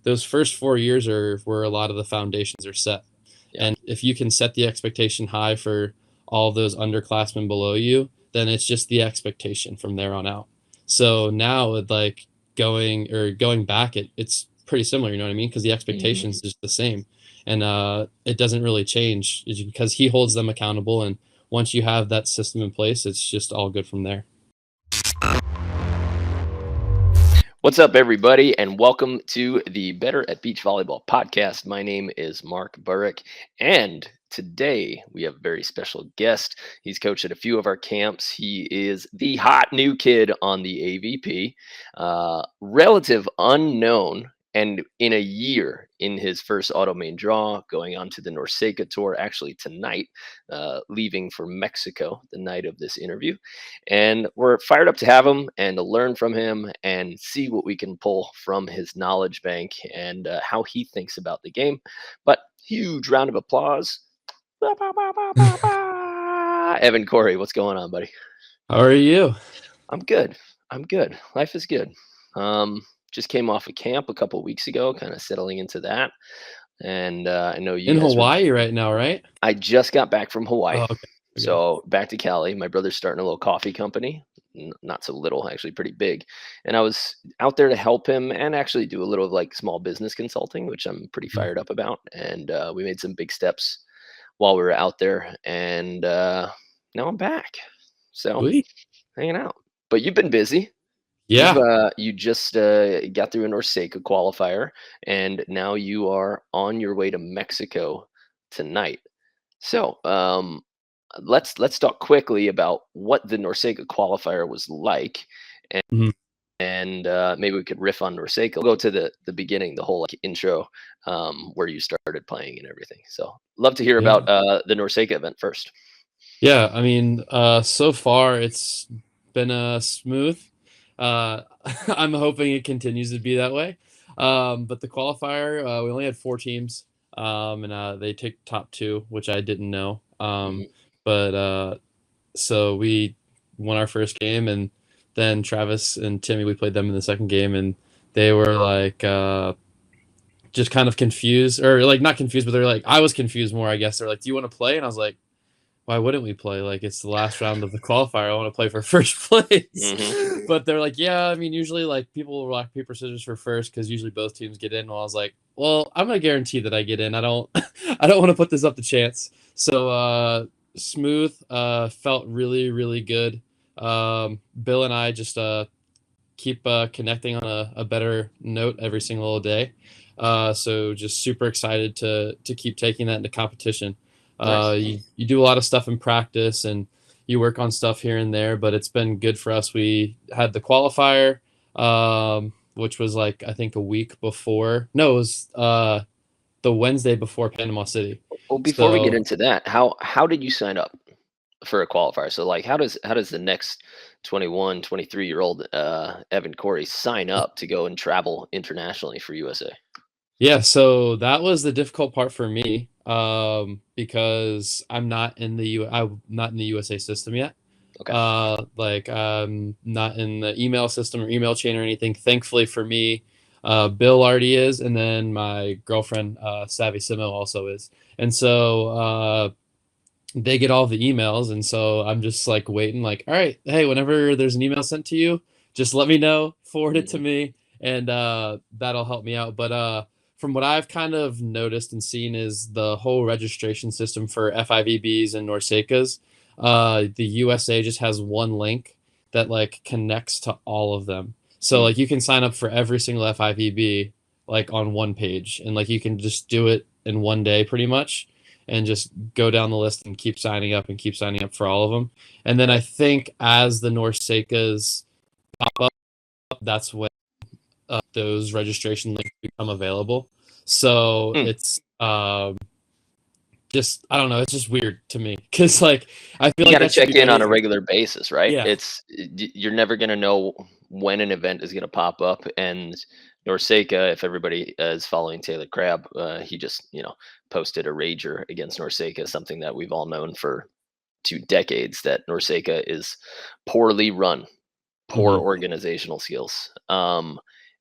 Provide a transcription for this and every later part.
those first 4 years are where a lot of the foundations are set. Yeah. And if you can set the expectation high for all those underclassmen below you, then it's just the expectation from there on out. So now with like going back, it's pretty similar, you know what I mean? Because the expectation is just the same. And it doesn't really change because he holds them accountable. And once you have that system in place, it's just all good from there. What's up, everybody, and welcome to the Better at Beach Volleyball podcast. My name is Mark Burrick, and today we have a very special guest. He's coached at a few of our camps. He is the hot new kid on the AVP, relative unknown, and in a year in his first auto main draw, going on to the NORCECA tour actually tonight, leaving for Mexico the night of this interview. And we're fired up to have him and to learn from him and see what we can pull from his knowledge bank and how he thinks about the game. But huge round of applause. Evan Cory, what's going on, buddy? How are you? I'm good. I'm good. Life is good. Just came off of camp a couple weeks ago, kind of settling into that. And I know you In guys Hawaii right now, right? I just got back from Hawaii. Oh, okay. So back to Cali. My brother's starting a little coffee company. Not so little, actually pretty big. And I was out there to help him and actually do a little of like small business consulting, which I'm pretty fired up about. And we made some big steps while we were out there. And now I'm back. So Sweet. hanging out. But you've been busy. Yeah. You just got through a NORCECA qualifier, and now you are on your way to Mexico tonight. So let's talk quickly about what the NORCECA qualifier was like, Mhm. and maybe we could riff on NORCECA. We'll go to the beginning, the whole like intro, where you started playing and everything. So love to hear Yeah. about the NORCECA event first. Yeah, I mean, so far it's been smooth. Uh, I'm hoping it continues to be that way. But the qualifier, we only had 4 teams, and they take top two, which I didn't know. Mhm. But so we won our first game, and then Travis and Timmy, we played them in the second game, and they were like just kind of confused, or like not confused, but they're like, I was confused more, I guess. They're like, "Do you want to play?" And I was like, why wouldn't we play? Like, it's the last round of the qualifier. I want to play for first place. Mhm. But they're like, yeah, I mean, usually like people rock, paper, scissors for first because usually both teams get in. Well, I was like, well, I'm gonna guarantee that I get in. I don't I don't want to put this up to chance. So smooth, felt really, really good. Bill and I just keep connecting on a better note every single day. So just super excited to keep taking that into competition. Nice. You do a lot of stuff in practice and you work on stuff here and there, but it's been good for us. We had the qualifier, which was like I think a week before. No, it was the Wednesday before Panama City. Well, before we get So into that, how did you sign up for a qualifier? So like how does the next 21, 23-year-old Evan Cory sign up to go and travel internationally for USA? yeah, so that was the difficult part for me, because I'm not in the USA system yet. Okay. Like not in the email system or email chain or anything. Thankfully for me, Bill already is, and then my girlfriend, Savvy Simo, also is. And so they get all the emails, and so I'm just like waiting, like, all right, hey, whenever there's an email sent to you, just let me know, forward it to Mhm. me, and that'll help me out. But from what I've kind of noticed and seen is the whole registration system for FIVBs and NORCECAs. The USA just has one link that like connects to all of them. So Mm. like you can sign up for every single FIVB like on one page, and like you can just do it in one day pretty much, and just go down the list and keep signing up and keep signing up for all of them. And then I Right. think as the NORCECAs pop up, that's when those registration links become available. So Mm. it's just, I don't know, it's just weird to me because like I feel You like got to that should check be in really on a easy. regular basis, right? Yeah. You're never going to know when an event is going to pop up. And NORCECA, if everybody is following Taylor Crabb, he just posted a rager against NORCECA, something that we've all known for 2 decades, that NORCECA is poorly run, poor Hmm. organizational skills.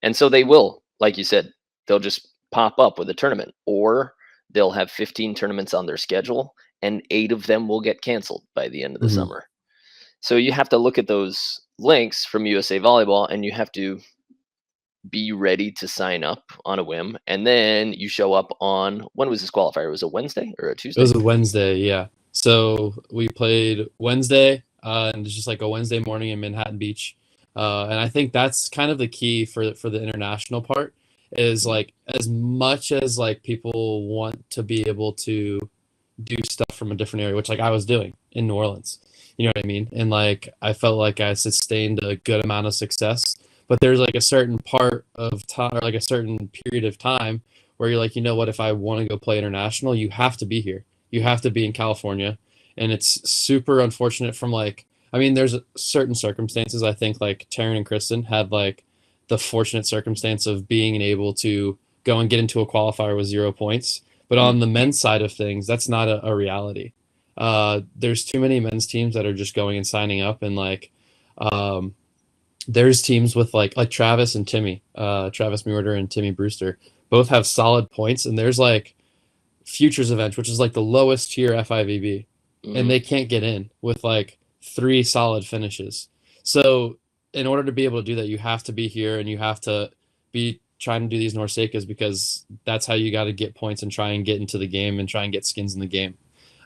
And so they will, like you said, they'll just pop up with a tournament, or they'll have 15 tournaments on their schedule and 8 of them will get canceled by the end of the Hmm. summer. So you have to look at those links from USA Volleyball and you have to be ready to sign up on a whim. And then you show up on, when was this qualifier? Was it a Wednesday or a It Tuesday? was a Wednesday, yeah. So we played Wednesday, and it's just like a Wednesday morning in Manhattan Beach. And I think that's kind of the key for the international part is Mhm. like as much as like people want to be able to do stuff from a different area, which like I was doing in New Orleans. You know what I mean? And like I felt like I sustained a good amount of success, but there's like a certain part of time or like a certain period of time where you're like, you know what, if I want to go play international, you have to be here. You have to be in California. And it's super unfortunate from like I mean, there's certain circumstances I think like Taryn and Kristen had like the fortunate circumstance of being able to go and get into a qualifier with 0 points. But Mm. on the men's side of things, that's not a reality. There's too many men's teams that are just going and signing up, and like, um, there's teams with like Travis and Timmy, Travis Murder and Timmy Brewster, both have solid points, and there's like futures event, which is like the lowest tier FIVB, and Mhm. they can't get in with like 3 solid finishes. So in order to be able to do that, you have to be here and you have to be trying to do these Norsekas because that's how you got to get points and try and get into the game and try and get skins in the game.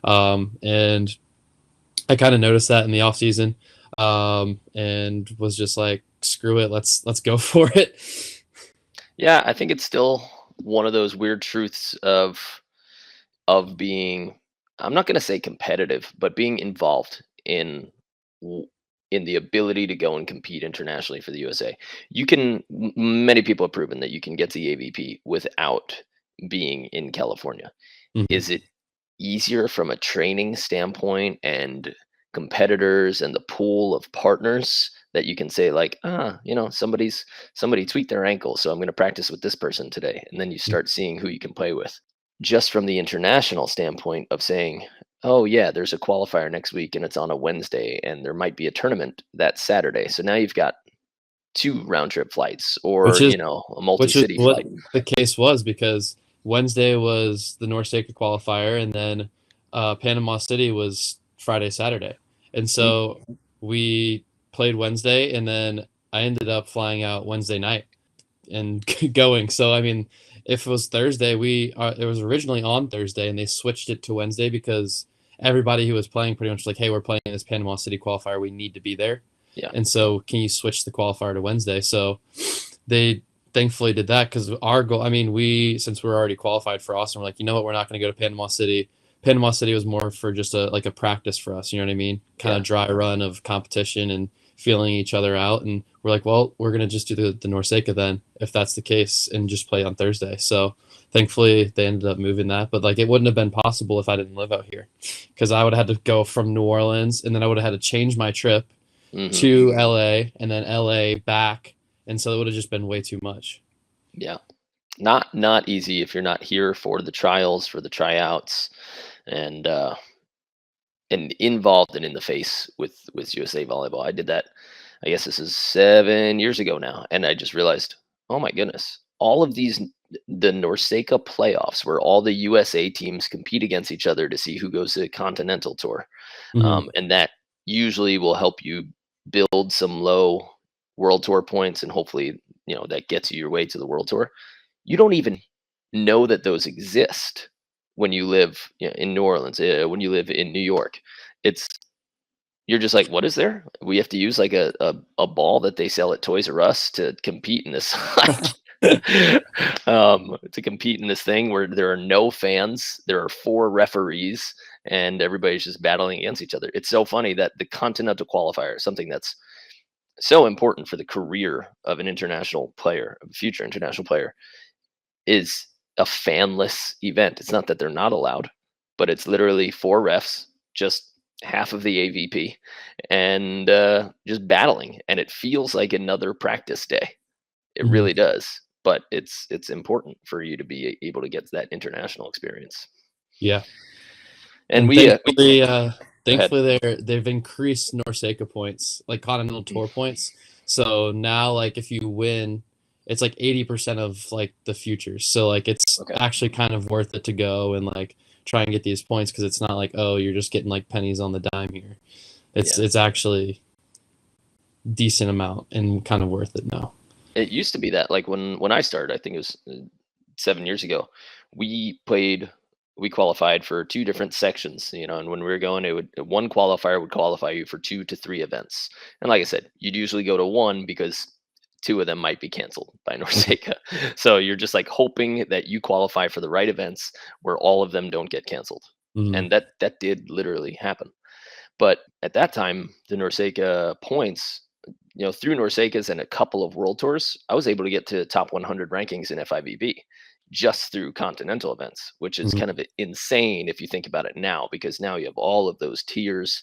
And I kind of noticed that in the off season, and was just like, screw it, let's go for it. Yeah, I think it's still one of those weird truths of being, I'm not going to say competitive, but being involved in w- in the ability to go and compete internationally for the USA. You can many people have proven that you can get to the AVP without being in California. Mhm. Is it easier from a training standpoint and competitors and the pool of partners that you can say like, somebody tweaked their ankle, so I'm going to practice with this person today, and then you start seeing who you can play with. Just from the international standpoint of saying, oh yeah, there's a qualifier next week and it's on a Wednesday and there might be a tournament that Saturday, so now you've got 2 round trip flights, which or is a which is multi-city what flight. the case was because Wednesday was the Norseca qualifier, and then Panama City was Friday, Saturday, and Mm. so we played Wednesday, and then I ended up flying out Wednesday night and going. So I mean, if it was Thursday, it was originally on Thursday, and they switched it to Wednesday because everybody who was playing pretty much was like, hey, we're playing this Panama City qualifier, we need to be there, Yeah. and so can you switch the qualifier to Wednesday? So they thankfully did that because our goal, I mean, since we were already qualified for Austin, we're like, you know what, we're not going to go to Panama City. Panama City was more for just a practice for us, you know what I mean? Kind Yeah. of dry run of competition and feeling each other out. And we're like, well, we're going to just do the Norseca then, if that's the case, and just play on Thursday. So thankfully they ended up moving that. But like, it wouldn't have been possible if I didn't live out here because I would have had to go from New Orleans, and then I would have had to change my trip Hmm. to LA and then LA back. And so it would have just been way too much. Yeah. Not easy if you're not here for the trials, for the tryouts, and involved and in the face with USA Volleyball. I did that. I guess this is 7 years ago now, and I just realized, oh my goodness, all of these, the Norseca playoffs, where all the USA teams compete against each other to see who goes to the Continental Tour, Mm-hmm. and that usually will help you build some low World Tour points, and hopefully, that gets you your way to the World Tour. You don't even know that those exist when you live, in New Orleans, when you live in New York. It's You're just like, what is there? We have to use like a ball that they sell at Toys R Us to compete in this to compete in this thing where there are no fans, there are 4 referees, and everybody's just battling against each other. It's so funny that the Continental Qualifier is something that's so important for the career of an international player, of a future international player, is a fanless event. It's not that they're not allowed, but it's literally 4 refs, just half of the AVP, and just battling. And it feels like another practice day. It Mm-hmm. really does. But it's important for you to be able to get that international experience. Yeah. And And we go ahead. thankfully they've increased Norseca points, like Continental Tour points. So now like if you win, it's like 80% of like the futures. So like it's Okay. actually kind of worth it to go and like try and get these points because it's not like, oh, you're just getting like pennies on the dime here. It's actually decent amount and kind of worth it now. It used to be that, like, when I started, I think it was 7 years ago, we played, we qualified for two different sections, and when we were going, it would one qualifier would qualify you for 2 to 3 events. And like I said, you'd usually go to one because two of them might be canceled by Norseca. So you're just like hoping that you qualify for the right events where all of them don't get canceled. Mm, And that did literally happen. But at that time, the Norseca points, through Norseca's and a couple of world tours, I was able to get to top 100 rankings in FIVB just through continental events, which is mhm. kind of insane if you think about it now, because now you have all of those tiers,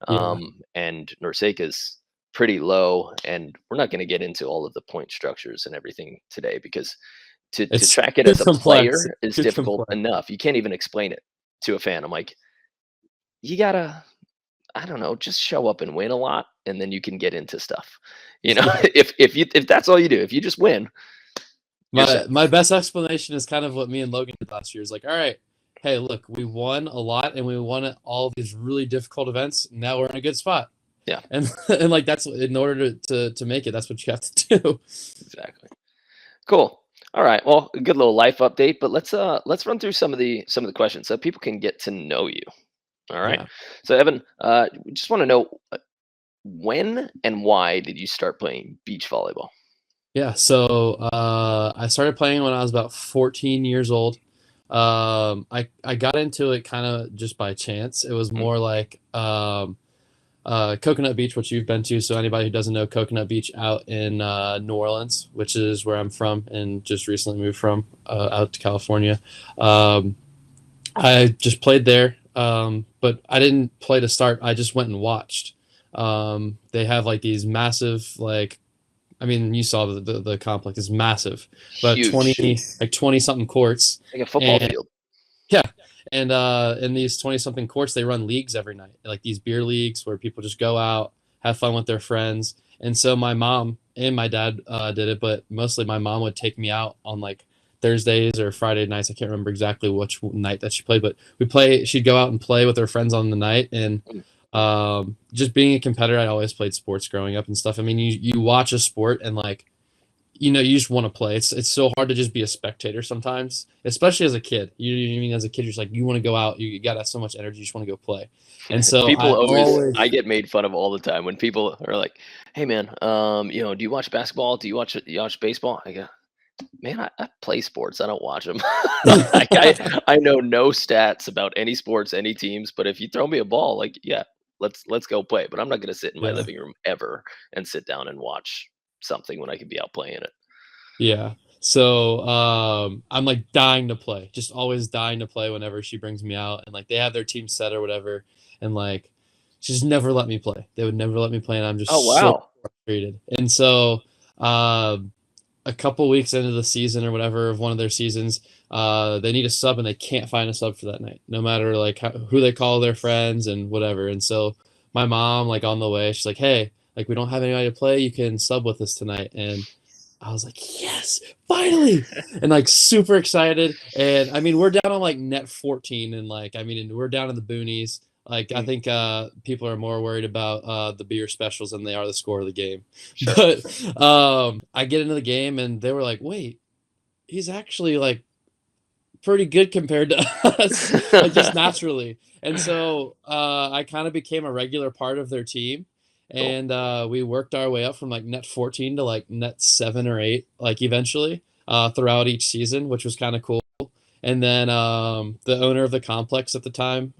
Yeah. and Norseca's pretty low. And we're not going to get into all of the point structures and everything today, because to It's track it too as a complex. player is Too difficult complex. enough. You can't even explain it to a fan. I'm like, you gotta, I don't know, just show up and win a lot, and then you can get into stuff. If that's all you do, if you just win, you're My set. my best explanation is kind of what me and Logan did last year. Is like, all right, hey, look, we won a lot and we won at all these really difficult events. Now we're in a good spot. Yeah, And and like that's in order to make it, that's what you have to do. exactly. Cool. All right. Well, a good little life update, but let's run through some of the questions so people can get to know you. All right. Yeah. So Evan, we just want to know, when and why did you start playing beach volleyball? Yeah. So I started playing when I was about 14 years old. I got into it kind of just by chance. It was Mhm. more like Coconut Beach, which you've been to. So anybody who doesn't know Coconut Beach out in New Orleans, which is where I'm from and just recently moved from out to California. Um, I just played there, but I didn't play to start. I just went and watched. They have like these massive, like, I mean, you saw the complex is massive, about Huge, 20 something courts, like a football and field. yeah, and in these 20 something courts, they run leagues every night, like these beer leagues where people just go out, have fun with their friends. And so my mom and my dad did it, but mostly my mom would take me out on like Thursdays or Friday nights. I can't remember exactly which night that she played, but we play. She'd go out and play with her friends on the night, and Mm. just being a competitor, I always played sports growing up and stuff. I mean, you watch a sport and like you just want to play. It's so hard to just be a spectator sometimes, especially as a kid. You mean as a kid, you're just like you want to go out. You got so much energy, you just want to go play. And so People I always, I always get made fun of all the time when people are like, "Hey man, do you watch basketball? Do you watch baseball?" I go, "Man, I play sports. I don't watch them. Like, I know no stats about any sports, any teams. But if you throw me a ball, like, yeah, let's go play. But I'm not gonna sit in my yeah. living room ever and sit down and watch something when I could be out playing it." Yeah. So I'm like dying to play, just always dying to play whenever she brings me out, and like they have their team set or whatever, and like she just never let me play. They would never let me play, and I'm Oh just so wow. frustrated. And so a couple weeks into the season or whatever of one of their seasons, they need a sub and they can't find a sub for that night, no matter like who they call their friends and whatever. And so my mom, like on the way, she's like, "Hey, like we don't have anybody to play. You can sub with us tonight." And I was like, yes, finally, and like super excited. And I mean, we're down on like net 14, and like I mean, and we're down in the boonies. Like I Mm, think people are more worried about the beer specials than they are the score of the game. sure. But I get into the game, and they were like, "Wait, he's actually like pretty good compared to us, like just naturally." And so I kind of became a regular part of their team. Cool. And we worked our way up from like net 14 to like net 7 or 8, like eventually throughout each season, which was kind of cool. And then the owner of the complex at the time,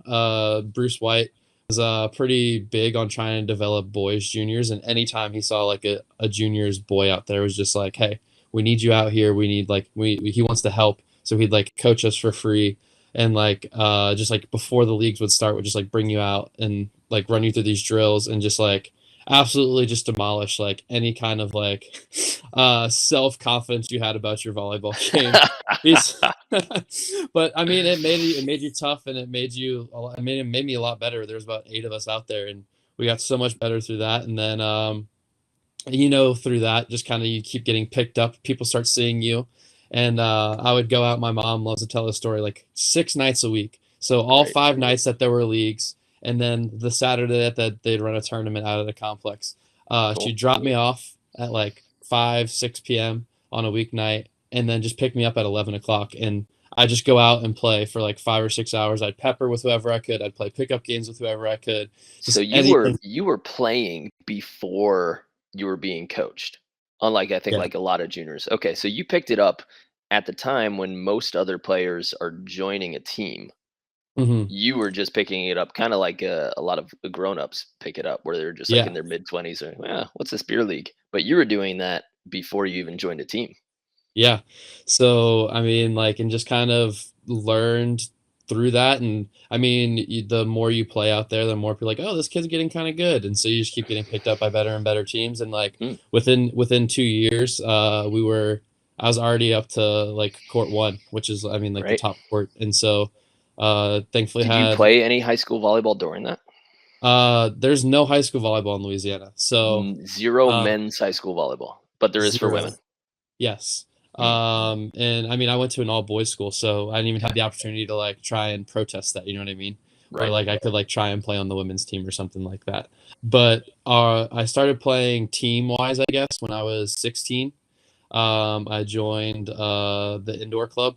Bruce White, was pretty big on trying to develop boys juniors. And anytime he saw like a juniors boy out there, was just like, hey, we need you out here. We need like he wants to help. So he'd like coach us for free, and like just like before the leagues would start, would just like bring you out and like run you through these drills and just like absolutely just demolish like any kind of like self-confidence you had about your volleyball game. He's but I mean it made you tough, and it made you it made me a lot better. There was about 8 of us out there, and we got so much better through that. And then through that, just kind of you keep getting picked up. People start seeing you. And I would go out. My mom loves to tell the story like 6 nights a week. So all Right. 5 nights that there were leagues, and then the Saturday that they'd run a tournament out of the complex. She'd Cool. drop me off at like 5, 6 p.m. on a weeknight, and then just pick me up at 11 o'clock. And I just go out and play for like 5 or 6 hours. I'd pepper with whoever I could. I'd play pickup games with whoever I could. So Just you were anything. you were playing before you were being coached, unlike I think Yeah. like a lot of juniors. Okay, so you picked it up at the time when most other players are joining a team. Hmm. You were just picking it up, kind of like a lot of the grown-ups pick it up, where they're just like in Yeah. their mid 20s. Or, well, what's this beer league? But you were doing that before you even joined a team. Yeah. So, I mean, like, and just kind of learned through that. And I mean, the more you play out there, the more people are like, oh, this kid's getting kind of good. And so you just keep getting picked up by better and better teams. And like Hmm, within 2 years, I was already up to like court one, which is, I mean, like the right? top court. And so, thankfully Did you had, play any high school volleyball during that? there's no high school volleyball in Louisiana. So, Zero uh, men's high school volleyball, but there is for zero. women. Yes. Hmm, And I mean, I went to an all boys school, so I didn't even have the opportunity to like try and protest that, you know what I mean? Or right. like I could like try and play on the women's team or something like that. But I started playing team wise, I guess, when I was 16. I joined the indoor club,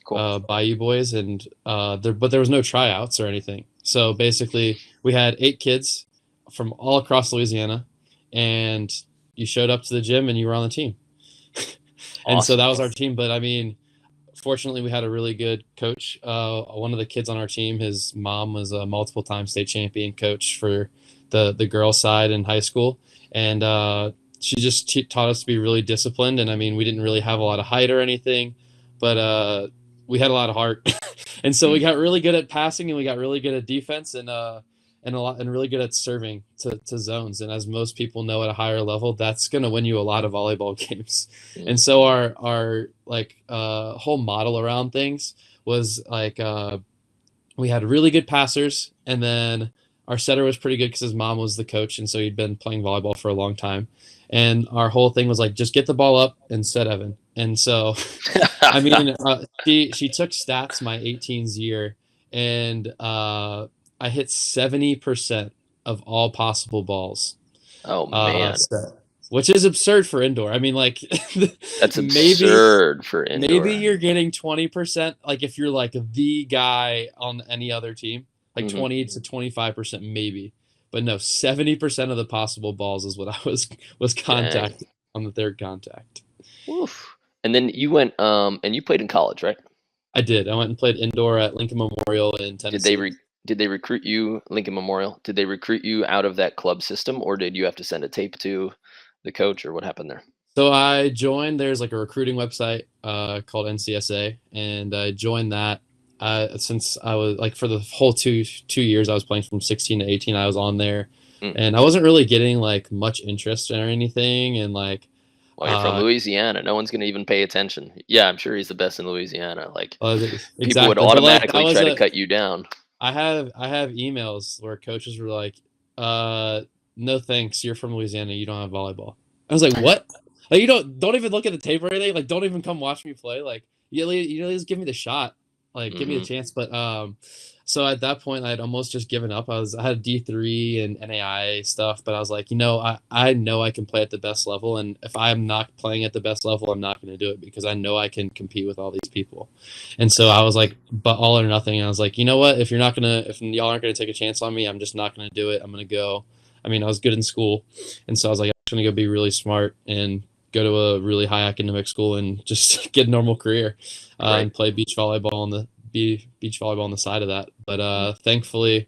Cool. Bayou Boys, and there was no tryouts or anything. So basically, we had 8 kids from all across Louisiana, and you showed up to the gym and you were on the team. And so Awesome. that was our team. But I mean, fortunately, we had a really good coach. One of the kids on our team, his mom was a multiple time state champion coach for the girls side in high school, and she just taught us to be really disciplined. And I mean, we didn't really have a lot of height or anything, but we had a lot of heart, and so we Mm, got really good at passing, and we got really good at defense, and really good at serving to zones. And as most people know at a higher level, that's going to win you a lot of volleyball games. And mm, so our like whole model around things was like we had really good passers, and then our setter was pretty good because his mom was the coach, and so he'd been playing volleyball for a long time. And our whole thing was like just get the ball up and set Evan. And so I mean, she took stats my 18's year, and I hit 70% of all possible balls. oh man, So, which is absurd for indoor. I mean, like that's maybe absurd for maybe indoor. you're getting 20%, like if you're like the guy on any other team, like Hmm. 20 to 25% maybe. But no, 70% of the possible balls is what I was Dang. contacted on the third contact. Woof. And then you went and you played in college, right? I did. I went and played indoor at Lincoln Memorial in Did they Tennessee. re- did they recruit you, Lincoln Memorial? Did they recruit you out of that club system, or did you have to send a tape to the coach, or what happened there? So I joined. There's like a recruiting website called NCSA, and I joined that. Since I was like for the whole two years I was playing from 16 to 18, I was on there, Mm. and I wasn't really getting like much interest or anything, and like Well, you're from uh, Louisiana. No one's gonna even pay attention. Yeah, I'm sure he's the best in Louisiana. Like people would exactly. But like that automatically was try to a cut you down. I have emails where coaches were like, no thanks, you're from Louisiana, you don't have volleyball. I was like, what? Like you don't even look at the tape or anything. Like don't even come watch me play. Like you just give me the shot. Like give me the Hmm. chance. But so at that point I'd almost just given up. I had D3 and NAI stuff, but I was like, I know I can play at the best level, and if I'm not playing at the best level, I'm not going to do it because I know I can compete with all these people. And so I was like, but all or nothing. And I was like, you know what? If y'all aren't gonna take a chance on me, I'm just not gonna do it. I'm gonna go. I mean, I was good in school, and so I was like, I'm just gonna go be really smart and go to a really high academic school and just get a normal career, Right. and play beach volleyball on the side of that. But Mm. thankfully,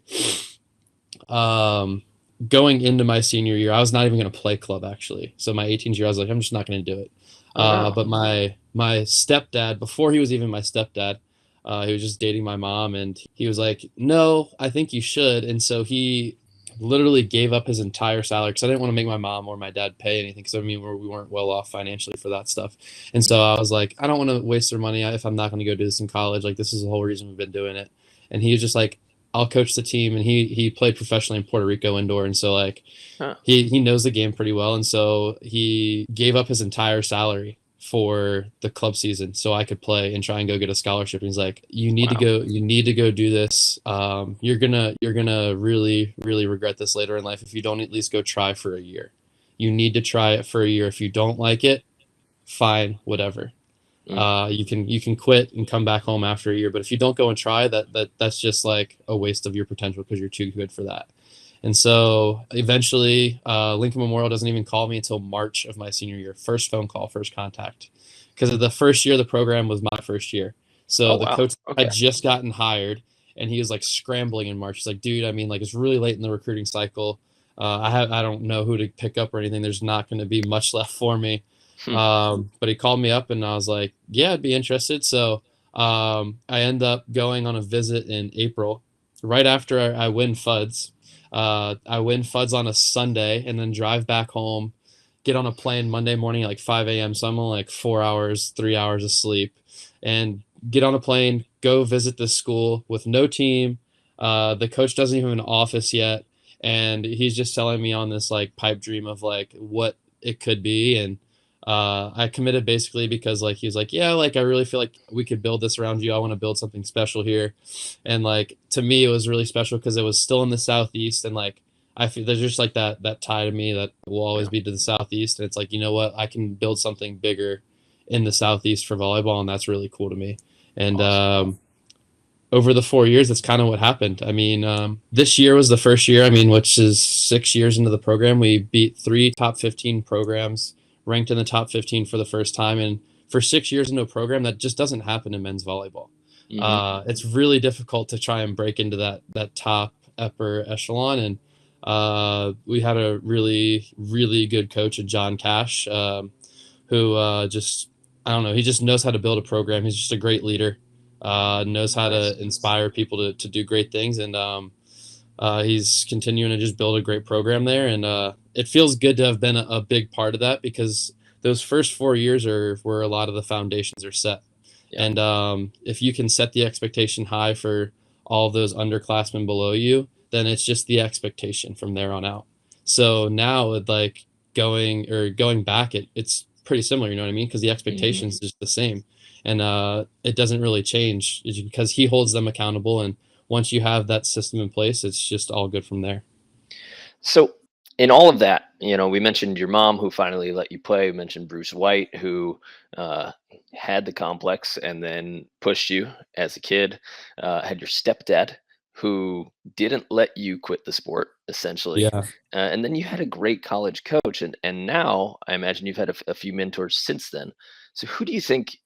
um, going into my senior year, I was not even gonna play club actually. So my 18th year, I was like, I'm just not gonna do it. Oh wow. But my stepdad, before he was even my stepdad, he was just dating my mom, and he was like, "No, I think you should." And so he literally gave up his entire salary because I didn't want to make my mom or my dad pay anything because I mean we weren't well off financially for that stuff. And so I was like, I don't want to waste their money if I'm not going to go do this in college. Like this is the whole reason we've been doing it. And he was just like, I'll coach the team, and he played professionally in Puerto Rico indoor, and so like Huh. he knows the game pretty well, and so he gave up his entire salary for the club season so I could play and try and go get a scholarship. And he's like, Wow. you need to go do this. You're gonna really, really regret this later in life if you don't at least go try for a year. You need to try it for a year. If you don't like it, fine, whatever. Mm. You can quit and come back home after a year, but if you don't go and try, that's just like a waste of your potential because you're too good for that. And so eventually, Lincoln Memorial doesn't even call me until March of my senior year. First phone call, first contact, because of the first year of the program was my first year. Oh, So the wow. coach Okay. had just gotten hired, and he was like scrambling in March. He's like, dude, I mean, like it's really late in the recruiting cycle. I don't know who to pick up or anything. There's not going to be much left for me. Hmm. But he called me up, and I was like, yeah, I'd be interested. So I end up going on a visit in April, right after I win FUDs. I win FUDs on a Sunday and then drive back home, get on a plane Monday morning at like 5 a.m. So I'm on like 4 hours, 3 hours of sleep, and get on a plane, go visit this school with no team. The coach doesn't even have an office yet. And he's just telling me on this like pipe dream of like what it could be. And I committed basically because like he was like, yeah, like I really feel like we could build this around you. I want to build something special here. And like to me it was really special because it was still in the southeast, and like I feel there's just like that tie to me that will always Yeah. be to the southeast. And it's like, you know what, I can build something bigger in the southeast for volleyball, and that's really cool to me. And Awesome. over the 4 years, that's kind of what happened. I mean, this year was the first year, I mean, which is 6 years into the program. We beat 3 top 15 programs, ranked in the top 15 for the first time. And for 6 years into a program, that just doesn't happen in men's volleyball. Hmm. It's really difficult to try and break into that top upper echelon. And we had a really, really good coach, John Cash, who just, I don't know, he just knows how to build a program. He's just a great leader, knows how Nice. to inspire people to do great things. And he's continuing to just build a great program there. And it feels good to have been a big part of that because those first 4 years are where a lot of the foundations are set. Yeah. And if you can set the expectation high for all of those underclassmen below you, then it's just the expectation from there on out. So now with like going back, it's pretty similar, you know what I mean? Because the Hmm. expectation is just the same. And it doesn't really change because he holds them accountable. And once you have that system in place, it's just all good from there. So, in all of that, we mentioned your mom who finally let you play. We mentioned Bruce White who uh, had the complex and then pushed you as a kid. Had your stepdad who didn't let you quit the sport, essentially. Yeah. And then you had a great college coach, and now I imagine you've had a few mentors since then. So, who do you think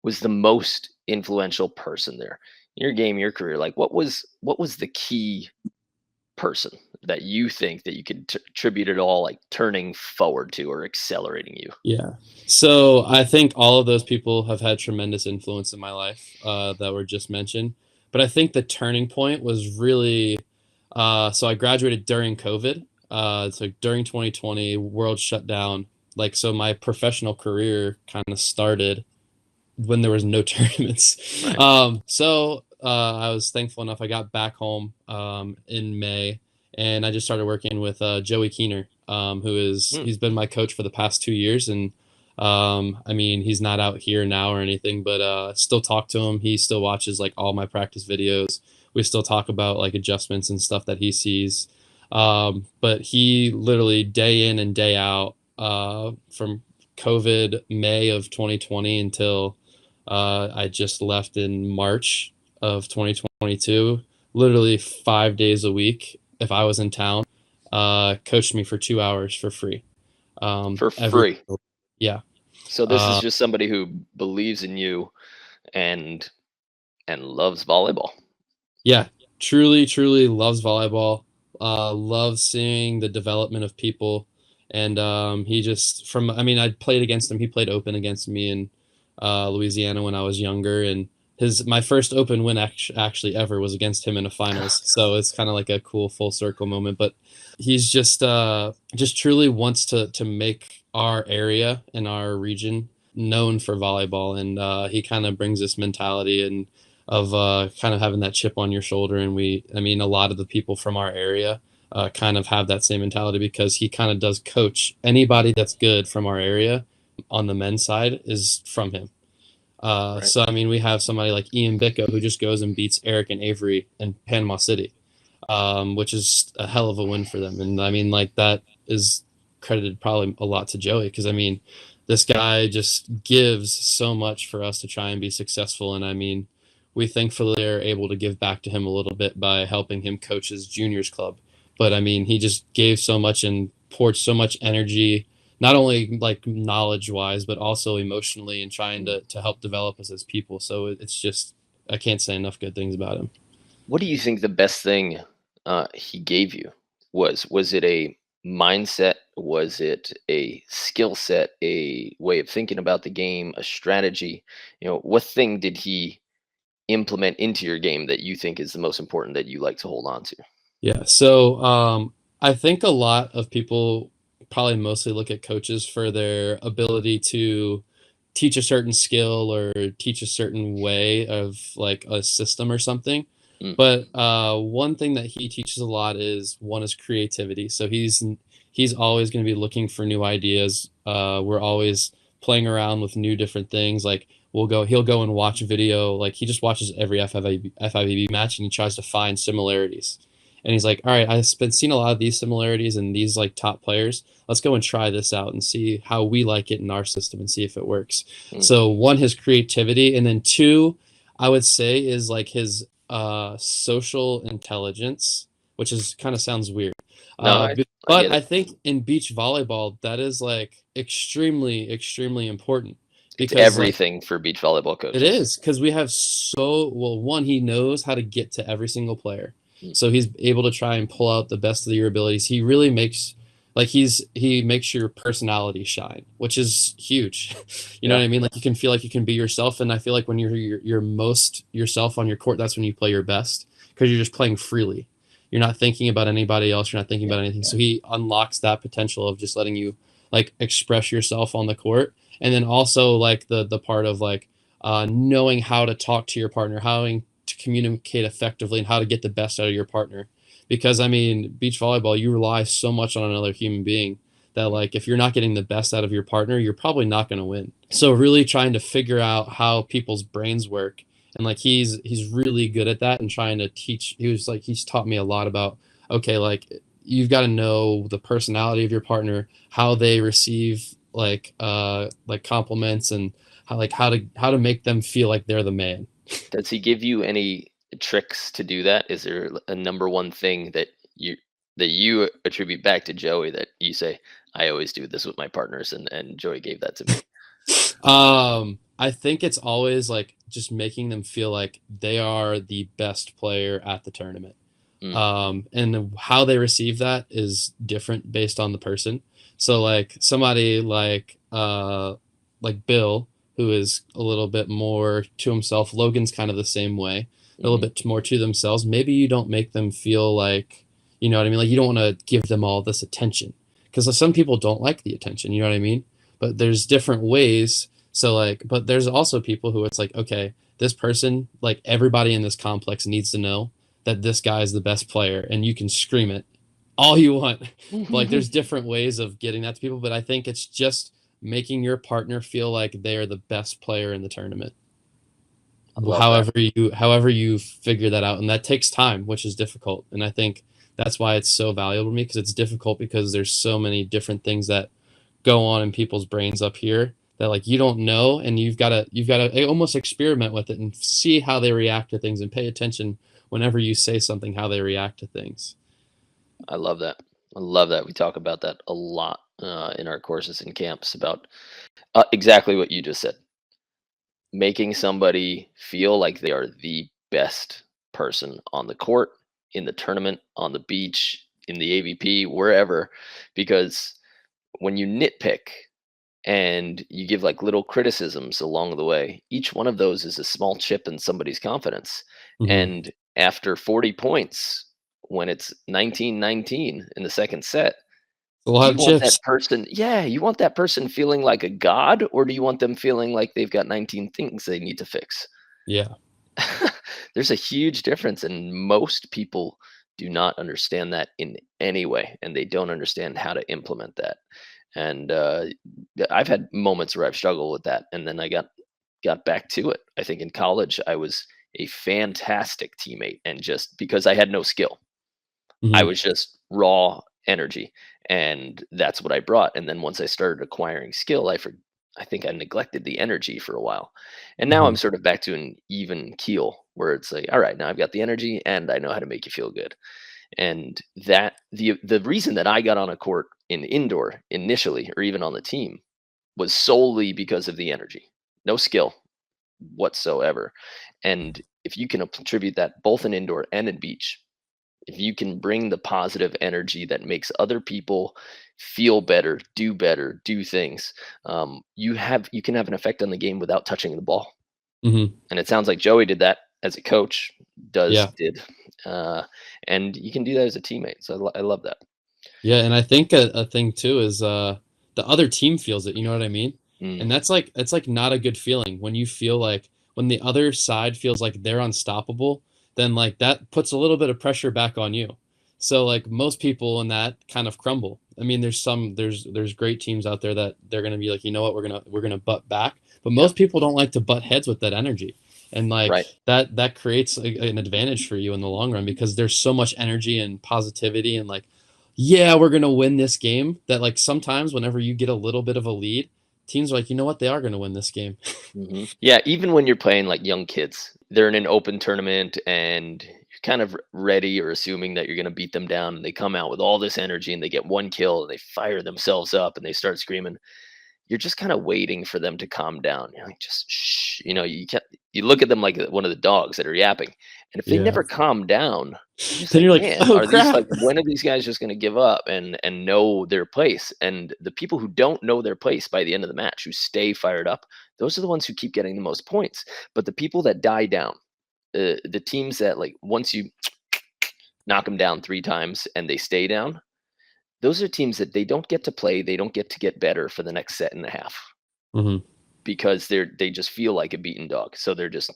was the most influential person there in your game, your career? Like, what was the key person that you think that you could attribute it all, like turning forward to or accelerating you? Yeah. So I think all of those people have had tremendous influence in my life that were just mentioned. But I think the turning point was really so I graduated during COVID. So during 2020, world shut down. Like, so my professional career kind of started when there was no tournaments. Right. I was thankful enough. I got back home in May, and I just started working with Joey Keener, Hmm. he's been my coach for the past 2 years. And I mean, he's not out here now or anything, but still talk to him. He still watches like all my practice videos. We still talk about like adjustments and stuff that he sees. But he literally day in and day out from COVID May of 2020 until I just left in March of 2022, literally 5 days a week. If I was in town, coached me for 2 hours for free. For Every, free. yeah. So this is Uh, just somebody who believes in you and loves volleyball. yeah, truly, truly loves volleyball. Loves seeing the development of people. And he just I mean, I played against him. He played open against me in Louisiana when I was younger, and my first open win actually ever was against him in a finals. So it's kind of like a cool full circle moment. But he's just truly wants to make our area and our region known for volleyball, and he kind of brings this mentality. And kind of having that chip on your shoulder. And I mean, a lot of the people from our area kind of have that same mentality, because he kind of does coach anybody that's good from our area on the men's side is from him. Right. So I mean, we have somebody like Ian Bicko who just goes and beats Eric and Avery in Panama City, which is a hell of a win for them. And I mean, like, that is credited probably a lot to Joey, because I mean, this guy just gives so much for us to try and be successful. And I mean, we thankfully are able to give back to him a little bit by helping him coach his juniors club. But I mean, he just gave so much and poured so much energy, not only like knowledge wise, but also emotionally, and trying to help develop us as people. So it's just, I can't say enough good things about him. What do you think the best thing he gave you was? Was it a mindset? Was it a skill set? A way of thinking about the game? A strategy? What thing did he implement into your game that you think is the most important that you like to hold on to? Yeah. So I think a lot of people probably mostly look at coaches for their ability to teach a certain skill or teach a certain way of like a system or something. Mm, But one thing that he teaches a lot is, one is creativity. So he's always going to be looking for new ideas. We're always playing around with new different things. Like, he'll go and watch a video. Like, he just watches every FIVB match, and he tries to find similarities. And he's like, all right, I've been seeing a lot of these similarities in these like top players. Let's go and try this out and see how we like it in our system and see if it works. mm. So one, his creativity, and then two, I would say, is like his social intelligence, which is kind of sounds weird. No, I But get it. I think in beach volleyball, that is like extremely, extremely important, It's because like, everything for beach volleyball it coaches. is, because we have so well. One, he knows how to get to every single player, Mm, so he's able to try and pull out the best of your abilities. He really makes like he makes your personality shine, which is huge. You know yeah, what I mean? Like, you can feel like you can be yourself, and I feel like when you're most yourself on your court, that's when you play your best, because you're just playing freely. You're not thinking about anybody else. You're not thinking yeah, about anything. yeah. So he unlocks that potential of just letting you like express yourself on the court. And then also like the part of like knowing how to talk to your partner, how to communicate effectively, and how to get the best out of your partner. Because I mean, beach volleyball, you rely so much on another human being that, Mm. like, if you're not getting the best out of your partner, you're probably not going to win. So really trying to figure out how people's brains work, and like he's really good at that, and trying to teach. He's taught me a lot about, okay, like, you've got to know the personality of your partner, how they receive like compliments, and how to make them feel like they're the man. Does he give you any tricks to do that? Is there a number one thing that you attribute back to Joey that you say, I always do this with my partners, and Joey gave that to me? I think it's always like just making them feel like they are the best player at the tournament. Mm, And how they receive that is different based on the person. So like somebody like Bill, who is a little bit more to himself. Logan's kind of the same way, a little mhm. bit more to themselves. Maybe you don't make them feel like, you know what I mean? Like, you don't want to give them all this attention, because some people don't like the attention, you know what I mean? But there's different ways. So like, but there's also people who it's like, okay, this person, like, everybody in this complex needs to know that this guy is the best player, and you can scream it all you want. But like, there's different ways of getting that to people, but I think it's just making your partner feel like they are the best player in the tournament. I love that. However you figure that out, and that takes time, which is difficult. And I think that's why it's so valuable to me, because it's difficult, because there's so many different things that go on in people's brains up here that, like, you don't know, and you've got to almost experiment with it and see how they react to things, and pay attention whenever you say something, how they react to things. I love that. I love that. We talk about that a lot in our courses and camps about exactly what you just said. Making somebody feel like they are the best person on the court, in the tournament, on the beach, in the AVP, wherever. Because when you nitpick and you give like little criticisms along the way, each one of those is a small chip in somebody's confidence. Hmm. And after 40 points, when it's 19-19 in the second set, A lot do you of want chips. that person, yeah, you want that person feeling like a god, or do you want them feeling like they've got 19 things they need to fix? Yeah. There's a huge difference, and most people do not understand that in any way, and they don't understand how to implement that. And I've had moments where I've struggled with that, and then I got back to it. I think in college I was a fantastic teammate, and just because I had no skill, I Hmm. was just raw energy, and that's what I brought. And then once I started acquiring skill, I think I neglected the energy for a while, and now I'm Hmm. sort of back to an even keel where it's like, all right, now I've got the energy and I know how to make you feel good. And that the reason that I got on a court in indoor initially, or even on the team, was solely because of the energy, no skill whatsoever. And if you can attribute that both in indoor and in beach, if you can bring the positive energy that makes other people feel better, do things, you can have an effect on the game without touching the ball. Hmm. And it sounds like Joey did that as a coach, does Yeah. did, uh, and you can do that as a teammate. So I love that. Yeah, and I think a thing too is the other team feels it, you know what I mean? Mm, And that's like it's like not a good feeling when you feel like when the other side feels like they're unstoppable, then like that puts a little bit of pressure back on you. So like most people in that kind of crumble. I mean, there's great teams out there that they're gonna be like, you know what, we're gonna butt back. But yeah, most people don't like to butt heads with that energy. And like right. that creates an advantage for you in the long run because there's so much energy and positivity and like yeah, we're gonna win this game. That like sometimes whenever you get a little bit of a lead, teams are like, you know what, they are gonna win this game. Yeah, even when you're playing like young kids, they're in an open tournament and you're kind of ready or assuming that you're going to beat them down. And they come out with all this energy and they get one kill and they fire themselves up and they start screaming. You're just kind of waiting for them to calm down. You're like, just shh. You look at them like one of the dogs that are yapping. And if they Yeah. never calm down, you're just Then like, you're like, man, oh are these like, crap. when are these guys just going to give up and know their place? And the people who don't know their place by the end of the match, who stay fired up, those are the ones who keep getting the most points. But the people that die down, the teams that like once you knock them down 3 times and they stay down, those are teams that they don't get to play. They don't get to get better for the next set and a half Hmm. because they just feel like a beaten dog. So they're just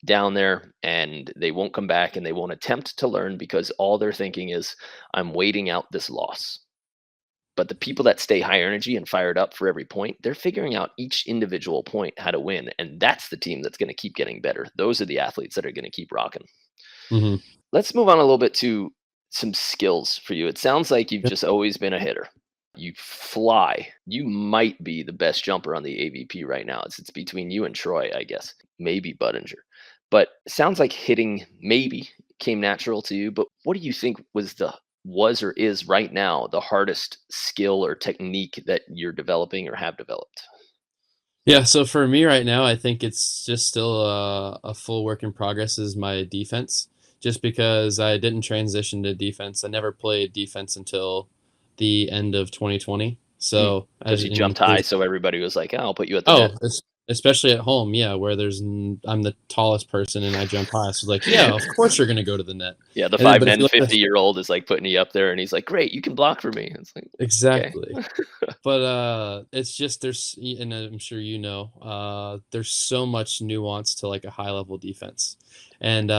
down there and they won't come back and they won't attempt to learn because all they're thinking is, I'm waiting out this loss. But the people that stay high energy and fired up for every point, they're figuring out each individual point how to win. And that's the team that's going to keep getting better. Those are the athletes that are going to keep rocking. Hmm. Let's move on a little bit to some skills for you. It sounds like you've Yeah. just always been a hitter. You fly. You might be the best jumper on the AVP right now. It's between you and Troy, I guess. Maybe Budinger. But it sounds like hitting maybe came natural to you. But what do you think was or is right now the hardest skill or technique that you're developing or have developed? Yeah, so for me right now, I think it's just still a full work in progress is my defense. Just because I didn't transition to defense. I never played defense until the end of 2020. So Because as you in jumped high, there's so everybody was like, "Oh, I'll put you at the net." oh, especially at home, yeah, where I'm the tallest person and I jump high. So like, yeah, of course you're gonna go to the net. Yeah, the And then, five but if ten you look at 50-year-old is like putting you up there, and he's like, "Great, you can block for me." It's like, okay. exactly, but it's just and I'm sure you know, there's so much nuance to like a high level defense, and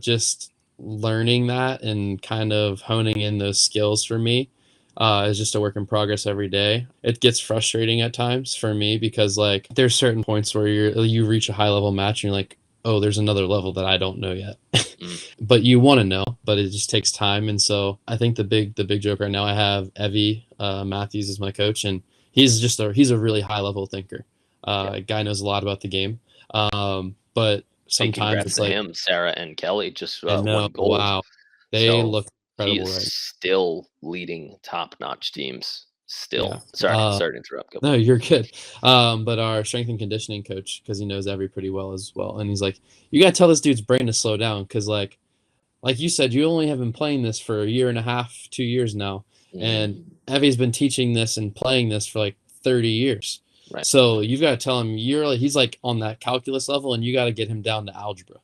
just learning that and kind of honing in those skills for me is just a work in progress every day. It gets frustrating at times for me because like there's certain points where you reach a high level match and you're like, oh, there's another level that I don't know yet. Mm, But you want to know, but it just takes time. And so I think the big joke right now, I have Evie Matthews as my coach, and he's a really high level thinker. yeah. Guy knows a lot about the game. But Hey, sometimes congrats it's to like, him. Sarah and Kelly just I know, won gold. wow, they So look he incredible is right now. still leading top-notch teams. Still, Yeah. sorry to interrupt. Go. No, you're good. But our strength and conditioning coach, because he knows Evie pretty well as well, and he's like, you gotta tell this dude's brain to slow down, because like you said, you only have been playing this for a year and a half, 2 years now, and Mm, Evie's been teaching this and playing this for like 30 years. right. So you've got to tell him he's like on that calculus level, and you got to get him down to algebra.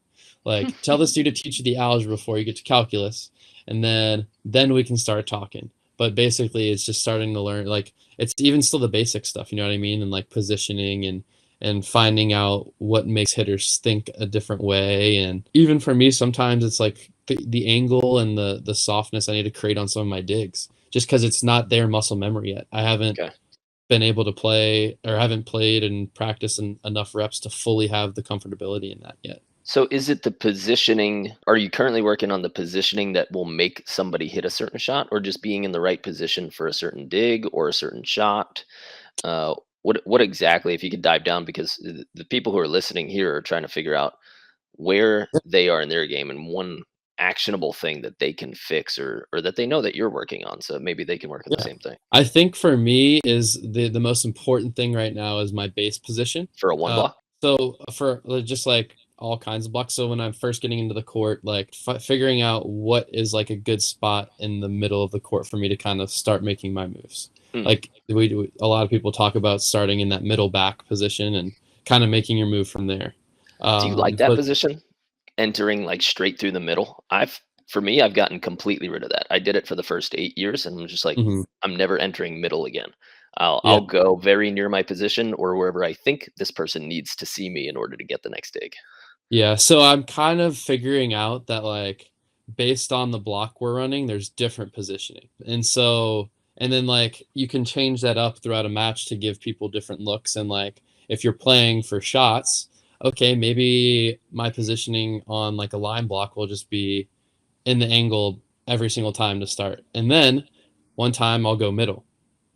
Like tell this dude to teach you the algebra before you get to calculus, and then we can start talking. But basically, it's just starting to learn like it's even still the basic stuff, you know what I mean, and like positioning and finding out what makes hitters think a different way. And even for me, sometimes it's like the angle and the softness I need to create on some of my digs, just because it's not their muscle memory yet. I haven't Okay. been able to play, or haven't played and practiced enough reps to fully have the comfortability in that yet. So is it the positioning? Are you currently working on the positioning that will make somebody hit a certain shot, or just being in the right position for a certain dig or a certain shot? What exactly, if you could dive down, because the people who are listening here are trying to figure out where they are in their game and one actionable thing that they can fix, or that they know that you're working on, so maybe they can work on the Yeah. same thing I think for me is the most important thing right now is my base position. for a one block. So for just like all kinds of blocks. So when I'm first getting into the court, like figuring out what is like a good spot in the middle of the court for me to kind of start making my moves. Hmm. Like a lot of people talk about starting in that middle back position and kind of making your move from there. Do you like that But position, entering like straight through the middle? For me, I've gotten completely rid of that. I did it for the first 8 years, and I'm just like, mhm, I'm never entering middle again. I'll yeah. I'll go very near my position or wherever I think this person needs to see me in order to get the next dig. Yeah, so I'm kind of figuring out that like based on the block we're running, there's different positioning. And then like you can change that up throughout a match to give people different looks. And like if you're playing for shots, okay, maybe my positioning on like a line block will just be in the angle every single time to start. And then one time I'll go middle.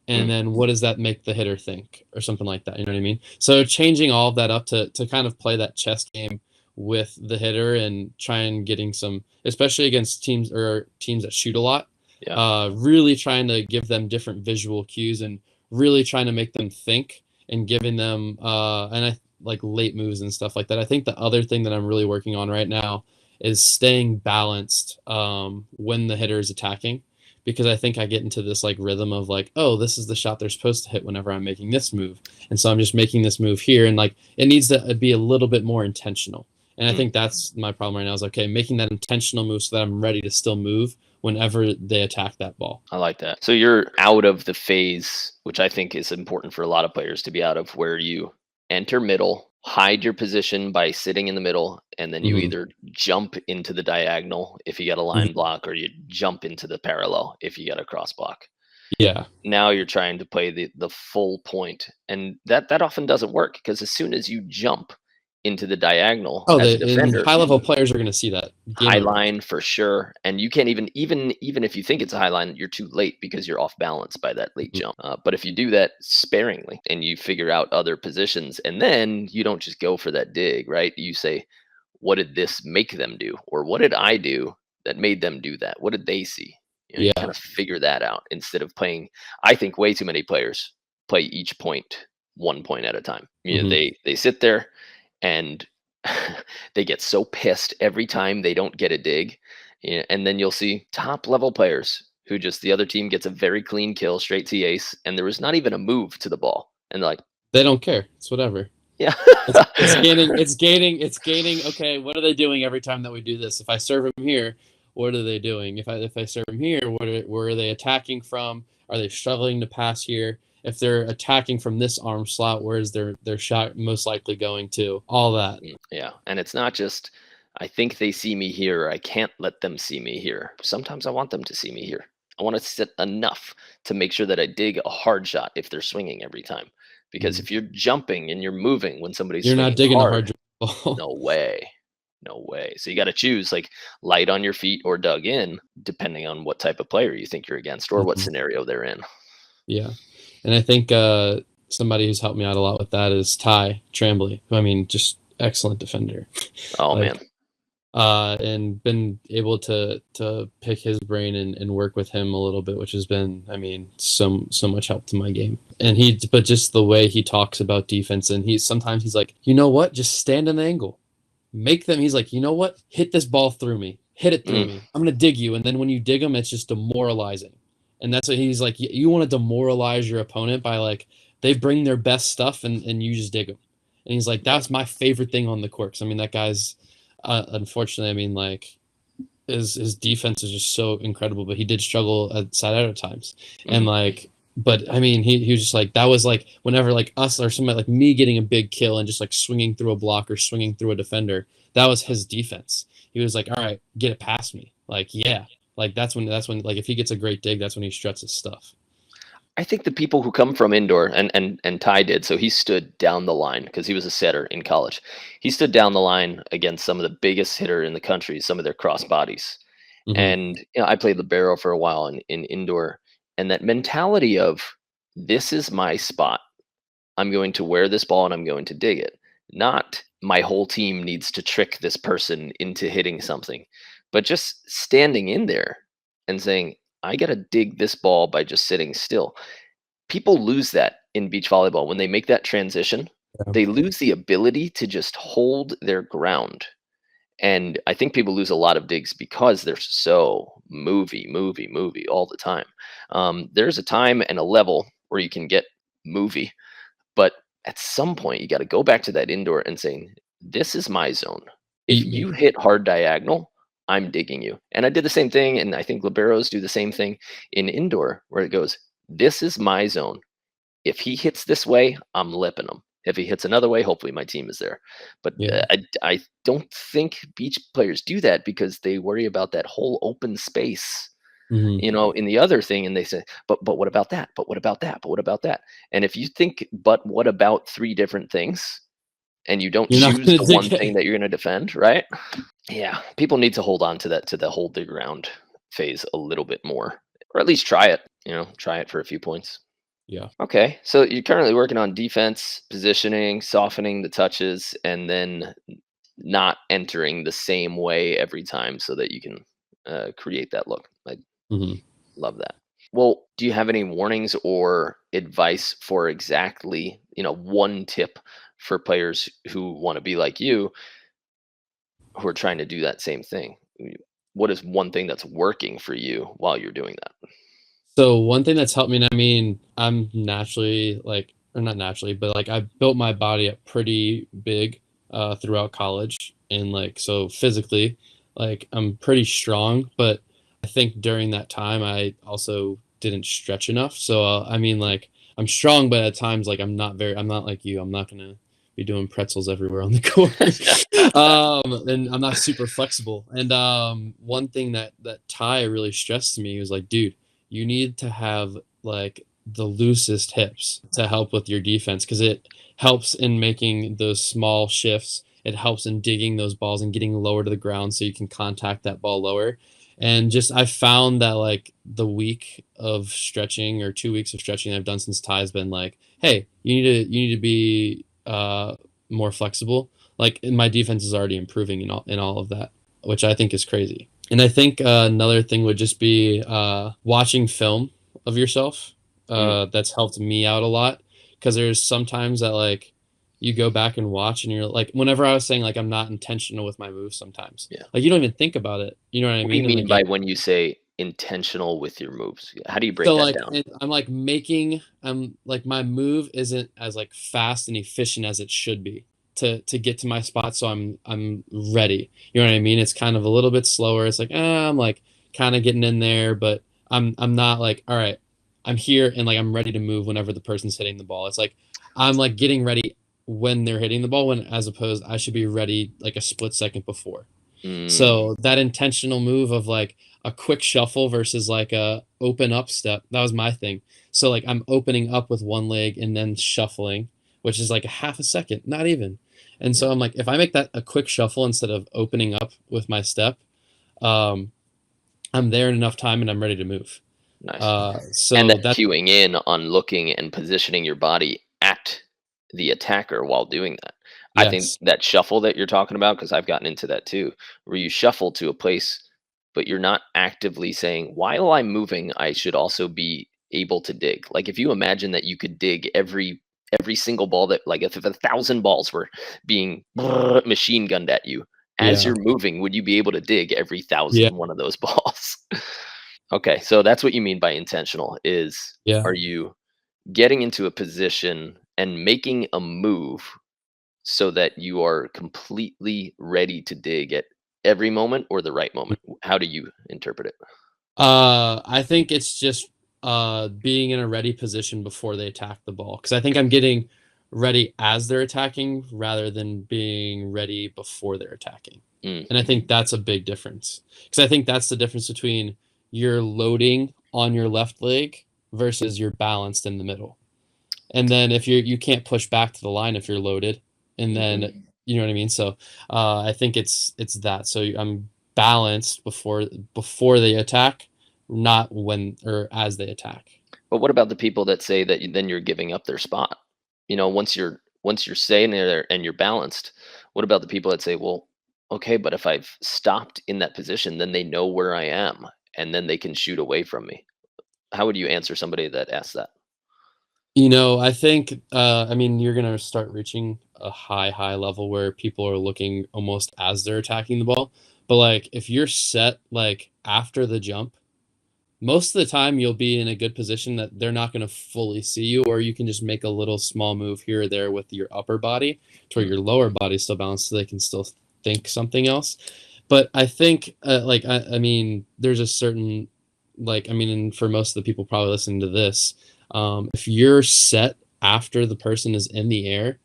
And Mm, then what does that make the hitter think, or something like that? You know what I mean? So changing all of that up to kind of play that chess game with the hitter and try and getting some, especially against teams that shoot a lot, yeah. really trying to give them different visual cues and really trying to make them think and giving them and I like late moves and stuff like that. I think the other thing that I'm really working on right now is staying balanced when the hitter is attacking, because I think I get into this like rhythm of like, oh, this is the shot they're supposed to hit whenever I'm making this move. And so I'm just making this move here, and like it needs to be a little bit more intentional. And I Mm, think that's my problem right now is okay, making that intentional move so that I'm ready to still move whenever they attack that ball. I like that. So you're out of the phase, which I think is important for a lot of players to be out of, where you enter middle, hide your position by sitting in the middle, and then you Hmm. either jump into the diagonal if you got a line Hmm. block, or you jump into the parallel if you got a cross block. Yeah. Now you're trying to play the full point, and that often doesn't work, because as soon as you jump into the diagonal Oh, as a and defender, high level players are going to see that. Game high over. line for sure, and you can't even if you think it's a high line, you're too late because you're off balance by that late Mhm. jump. But if you do that sparingly and you figure out other positions, and then you don't just go for that dig, right? You say, what did this make them do, or what did I do that made them do that? What did they see? You kind Yeah. of figure that out instead of playing. I think way too many players play each point 1 point at a time. Hmm. They sit there and they get so pissed every time they don't get a dig. And then you'll see top level players who just, the other team gets a very clean kill straight to the ace, and there was not even a move to the ball. And they're like, They don't care. It's whatever. yeah. It's gaining. Okay, what are they doing every time that we do this? If I serve them here, what are they doing? If I serve them here, where are they attacking from? Are they struggling to pass here? If they're attacking from this arm slot, where is their shot most likely going to? All that. Yeah. And it's not just, I think they see me here, or I can't let them see me here. Sometimes I want them to see me here. I want to sit enough to make sure that I dig a hard shot if they're swinging every time. Because Mhm. if you're jumping and you're moving when somebody's You're not swinging digging a hard, hard ball. no way. No way. So you got to choose, like, light on your feet or dug in, depending on what type of player you think you're against or what Mhm. scenario they're in. Yeah, and I think somebody who's helped me out a lot with that is Trambley, who I mean, just excellent defender. Oh Like man. and been able to pick his brain and work with him a little bit, which has been, I mean, so much help to my game. And but just the way he talks about defense, and sometimes he's like, you know what, just stand in the angle, make them. He's like, you know what, hit this ball through me, hit it through Mm, me. I'm gonna dig you, and then when you dig them, it's just demoralizing. And that's what he's like. You want to demoralize your opponent by like they bring their best stuff and you just dig them. And he's like, yeah. that's my favorite thing on the court. 'Cause I mean, that guy's unfortunately, I mean, like his defense is just so incredible, but he did struggle at side out at times, and Mm, like but I mean, he was just like, that was like whenever like us or somebody like me getting a big kill and just like swinging through a block or swinging through a defender, that was his defense. He was like, all right, get it past me. Like, yeah, like that's when like if he gets a great dig, that's when he struts his stuff. I think the people who come from indoor, and Ty did, so he stood down the line because he was a setter in college. He stood down the line against some of the biggest hitter in the country, some of their cross bodies. Hmm. And I played libero for a while in indoor, and that mentality of this is my spot. I'm going to wear this ball and I'm going to dig it. Not my whole team needs to trick this person into hitting something, but just standing in there and saying, I got to dig this ball by just sitting still. People lose that in beach volleyball when they make that transition. Yeah. They lose the ability to just hold their ground. And I think people lose a lot of digs because they're so movie all the time. There's a time and a level where you can get movie, but at some point, you got to go back to that indoor and saying, this is my zone. If Beat me. you hit hard diagonal, I'm digging you. And I did the same thing. And I think liberos do the same thing in indoor where it goes, this is my zone. If he hits this way, I'm lipping him. If he hits another way, hopefully my team is there. But Yeah. I don't think beach players do that because they worry about that whole open space, Hmm. in the other thing, and they say, but what about that? But what about that? But what about that? And if you think, but what about three different things, and you don't You're not choose gonna the dig one it. thing that you're going to defend, right? Yeah, people need to hold on to that, to the hold the ground phase a little bit more, or at least try it. Try it for a few points. Yeah. Okay, so you're currently working on defense, positioning, softening the touches, and then not entering the same way every time so that you can create that look. I Hmm. love that. Well, do you have any warnings or advice for exactly, one tip for players who want to be like you, who are trying to do that same thing? What is one thing that's working for you while you're doing that? So one thing that's helped me, and I mean, I'm naturally like, or not naturally, but like I built my body up pretty big throughout college, and like so physically, like I'm pretty strong. But I think during that time, I also didn't stretch enough. So I mean, like I'm strong, but at times, like I'm not like you. I'm not gonna be doing pretzels everywhere on the court. And I'm not super flexible. And one thing that Ty really stressed to me was like, dude, you need to have like the loosest hips to help with your defense because it helps in making those small shifts. It helps in digging those balls and getting lower to the ground so you can contact that ball lower. And just I found that like the week of stretching or 2 weeks of stretching I've done since Ty's been like, hey, you need to be more flexible. Like and my defense is already improving in all of that, which I think is crazy. And I think another thing would just be watching film of yourself. Mm, That's helped me out a lot because there's sometimes that like you go back and watch and you're like, whenever I was saying like I'm not intentional with my moves sometimes, yeah. like you don't even think about it. You know what I What do you mean? And mean like you, by when you say intentional with your moves? How do you break so that like down? I'm like making I'm like my move isn't as like fast and efficient as it should be to get to my spot so I'm ready. You know what I mean? It's kind of a little bit slower. It's like I'm like kind of getting in there, but I'm not like all right, I'm here and like I'm ready to move whenever the person's hitting the ball. It's like I'm like getting ready when they're hitting the ball when as opposed I should be ready like a split second before. Mm, So that intentional move of like a quick shuffle versus like a open up step, that was my thing. So like I'm opening up with one leg and then shuffling, which is like a half a second, not even. And yeah, so I'm like, if I make that a quick shuffle instead of opening up with my step, um, I'm there in enough time and I'm ready to move. nice. And So then that cueing in on looking and positioning your body at the attacker while doing that. I think yes, that shuffle that you're talking about, because I've gotten into that too, where you shuffle to a place, but you're not actively saying, while I'm moving, I should also be able to dig. Like if you imagine that you could dig every single ball that, like if 1,000 balls were being machine gunned at you as yeah, you're moving, would you be able to dig every yeah, thousand one of those balls? Okay, so that's what you mean by intentional is, yeah. are you getting into a position and making a move so that you are completely ready to dig at every moment or the right moment? How do you interpret it? I think it's just being in a ready position before they attack the ball, because I think I'm getting ready as they're attacking rather than being ready before they're attacking. And I think that's a big difference, because I think that's the difference between you're loading on your left leg versus you're balanced in the middle. And then if you can't push back to the line if you're loaded, and then you know what I mean. So I think it's that. So I'm balanced before they attack, not when or as they attack. But what about the people that say that then you're giving up their spot? Once you're staying there and you're balanced, what about the people that say, well, okay, but if I've stopped in that position, then they know where I am and then they can shoot away from me. How would you answer somebody that asks that? I think I mean you're gonna start reaching a high level where people are looking almost as they're attacking the ball. But like if you're set like after the jump, most of the time you'll be in a good position that they're not going to fully see you, or you can just make a little small move here or there with your upper body to where your lower body is still balanced so they can still think something else. But I think I mean there's a certain like I mean and for most of the people probably listening to this, if you're set after the person is in the air,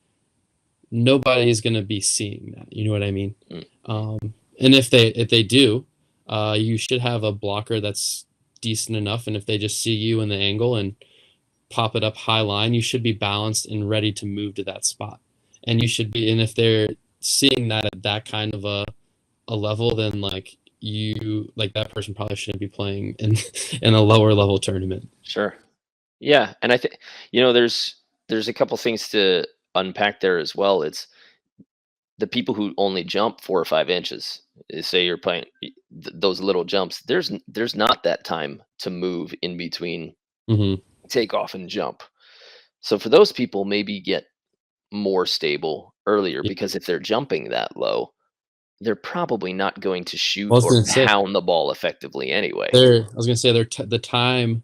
nobody is going to be seeing that, you know what I mean. And if they do, you should have a blocker that's decent enough, and if they just see you in the angle and pop it up high line, you should be balanced and ready to move to that spot. And you should be, and if they're seeing that at that kind of a level, then like that person probably shouldn't be playing in a lower level tournament. Sure. Yeah, and I think there's a couple things to unpack there as well. It's the people who only jump 4 or 5 inches. Say you're playing those little jumps. There's not that time to move in between Mm-hmm. takeoff and jump. So for those people, maybe get more stable earlier, Yeah. because if they're jumping that low, they're probably not going to I shoot was or gonna say pound the ball effectively anyway. the time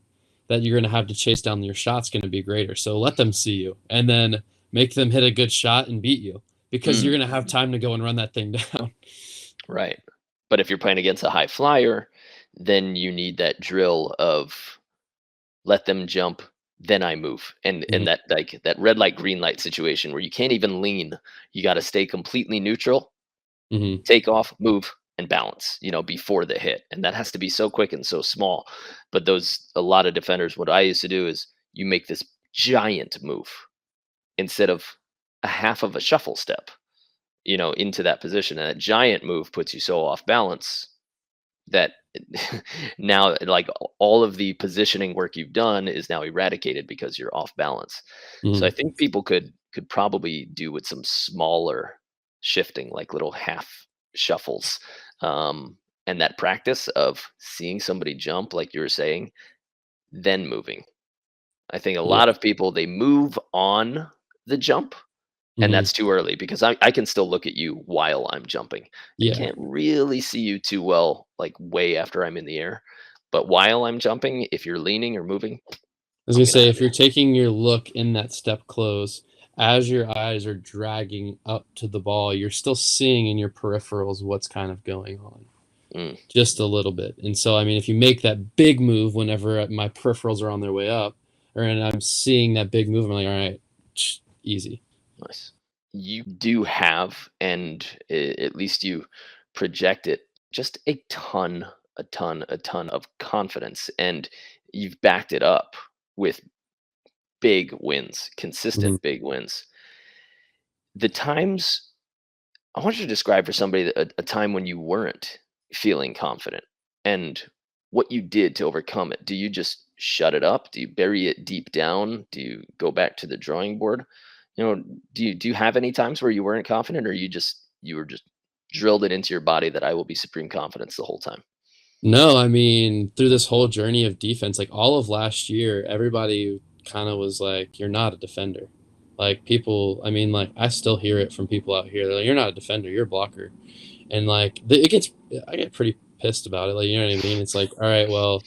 that you're gonna have to chase down your shot's gonna be greater. So let them see you, and then make them hit a good shot and beat you, because you're Mm, gonna have time to go and run that thing down. right. But if you're playing against a high flyer, then you need that drill of let them jump, then I move. And that, like, that red light green light situation where you can't even lean. You got to stay completely neutral, Mm-hmm. take off, move, and balance, before the hit. And that has to be so quick and so small. But a lot of defenders, what I used to do is you make this giant move instead of a half of a shuffle step, into that position. And that giant move puts you so off balance that now, like, all of the positioning work you've done is now eradicated because you're off balance. So I Mm-hmm. think people could probably do with some smaller shifting, like little half shuffles, and that practice of seeing somebody jump, like you were saying, then moving. I think a Yeah. lot of people, they move on the jump, and Mm-hmm. that's too early, because I can still look at you while I'm jumping. I Yeah. can't really see you too well, like way after I'm in the air. But while I'm jumping, if you're leaning or moving, I was I'm gonna gonna say have if you. you're taking your look in that step close, as your eyes are dragging up to the ball, you're still seeing in your peripherals what's kind of going on, Mm, just a little bit. And so, I mean, if you make that big move whenever my peripherals are on their way up, or and I'm seeing that big move, I'm like, all right, easy. nice. You do have, and at least you project it, just a ton of confidence, and you've backed it up with big wins, Mm-hmm. consistent big wins. The times I want you to describe for somebody a time when you weren't feeling confident, and what you did to overcome it. Do you just shut it up? Do you bury it deep down? Do you go back to the drawing board? Do you have any times where you weren't confident, or you were just drilled it into your body that I will be supreme confidence the whole time? No, I mean, through this whole journey of defense, like all of last year, everybody kind of was like, you're not a defender. Like people, I mean, like I still hear it from people out here. They're like, you're not a defender, you're a blocker. And like I get pretty pissed about it. Like, you know what I mean? It's like, all right, well,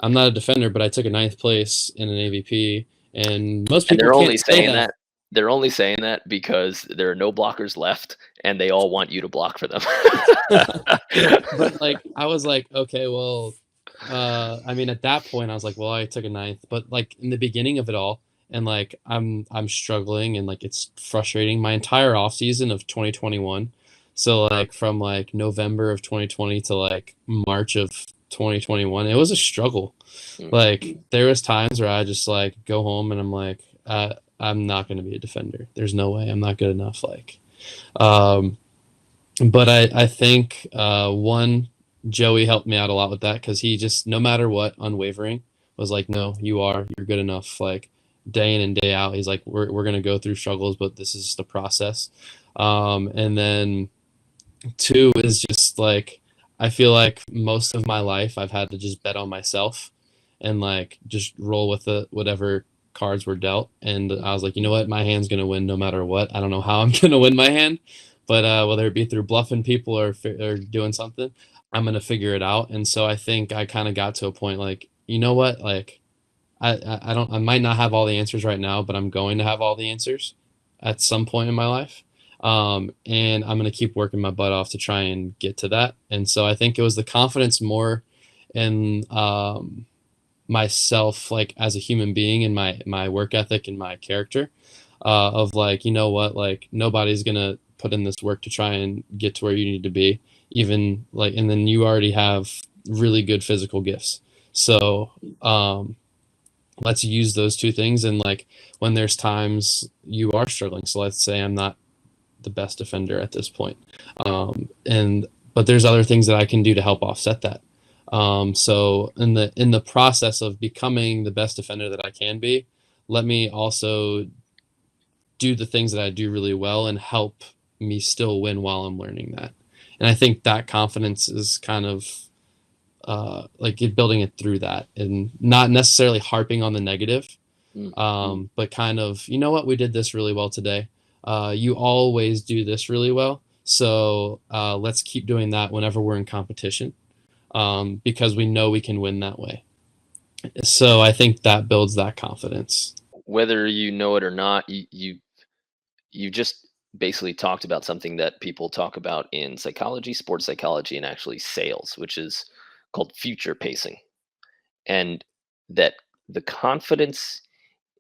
I'm not a defender, but I took a ninth place in an AVP. And most And people can't say that. they're only saying that because there are no blockers left, and they all want you to block for them. But like, I was like, okay, well, I mean, at that point, I was like, well, I took a ninth, but like in the beginning of it all, and like I'm struggling, and like it's frustrating. My entire off season of 2021, so like from like November of 2020 to like March of 2021, it was a struggle. Mm. Like there was times where I just like go home and I'm like, I'm not going to be a defender. There's no way. I'm not good enough. Like, um, but I think one, Joey helped me out a lot with that because he just, no matter what, unwavering, was like, no, you're good enough. Like day in and day out, he's like, we're gonna go through struggles, but this is the process. And then two is just like, I feel like most of my life I've had to just bet on myself and like just roll with it, whatever cards were dealt. And I was like, you know what, my hand's gonna win no matter what. I don't know how I'm gonna win my hand, but whether it be through bluffing people or doing something, I'm gonna figure it out. And so I think I kind of got to a point like, you know what, like I don't, I might not have all the answers right now, but I'm going to have all the answers at some point in my life. And I'm going to keep working my butt off to try and get to that. And so I think it was the confidence more in myself, like as a human being, and my work ethic and my character, of like, you know what, like nobody's going to put in this work to try and get to where you need to be, even like, and then you already have really good physical gifts. So, let's use those two things. And like when there's times you are struggling, so let's say I'm not the best defender at this point, and but there's other things that I can do to help offset that. So in the process of becoming the best defender that I can be, let me also do the things that I do really well and help me still win while I'm learning that. And I think that confidence is kind of like building it through that and not necessarily harping on the negative, but kind of, you know what, we did this really well today. You always do this really well. So let's keep doing that whenever we're in competition, because we know we can win that way. So I think that builds that confidence. Whether you know it or not, you just basically talked about something that people talk about in psychology, sports psychology, and actually sales, which is called future pacing. And that the confidence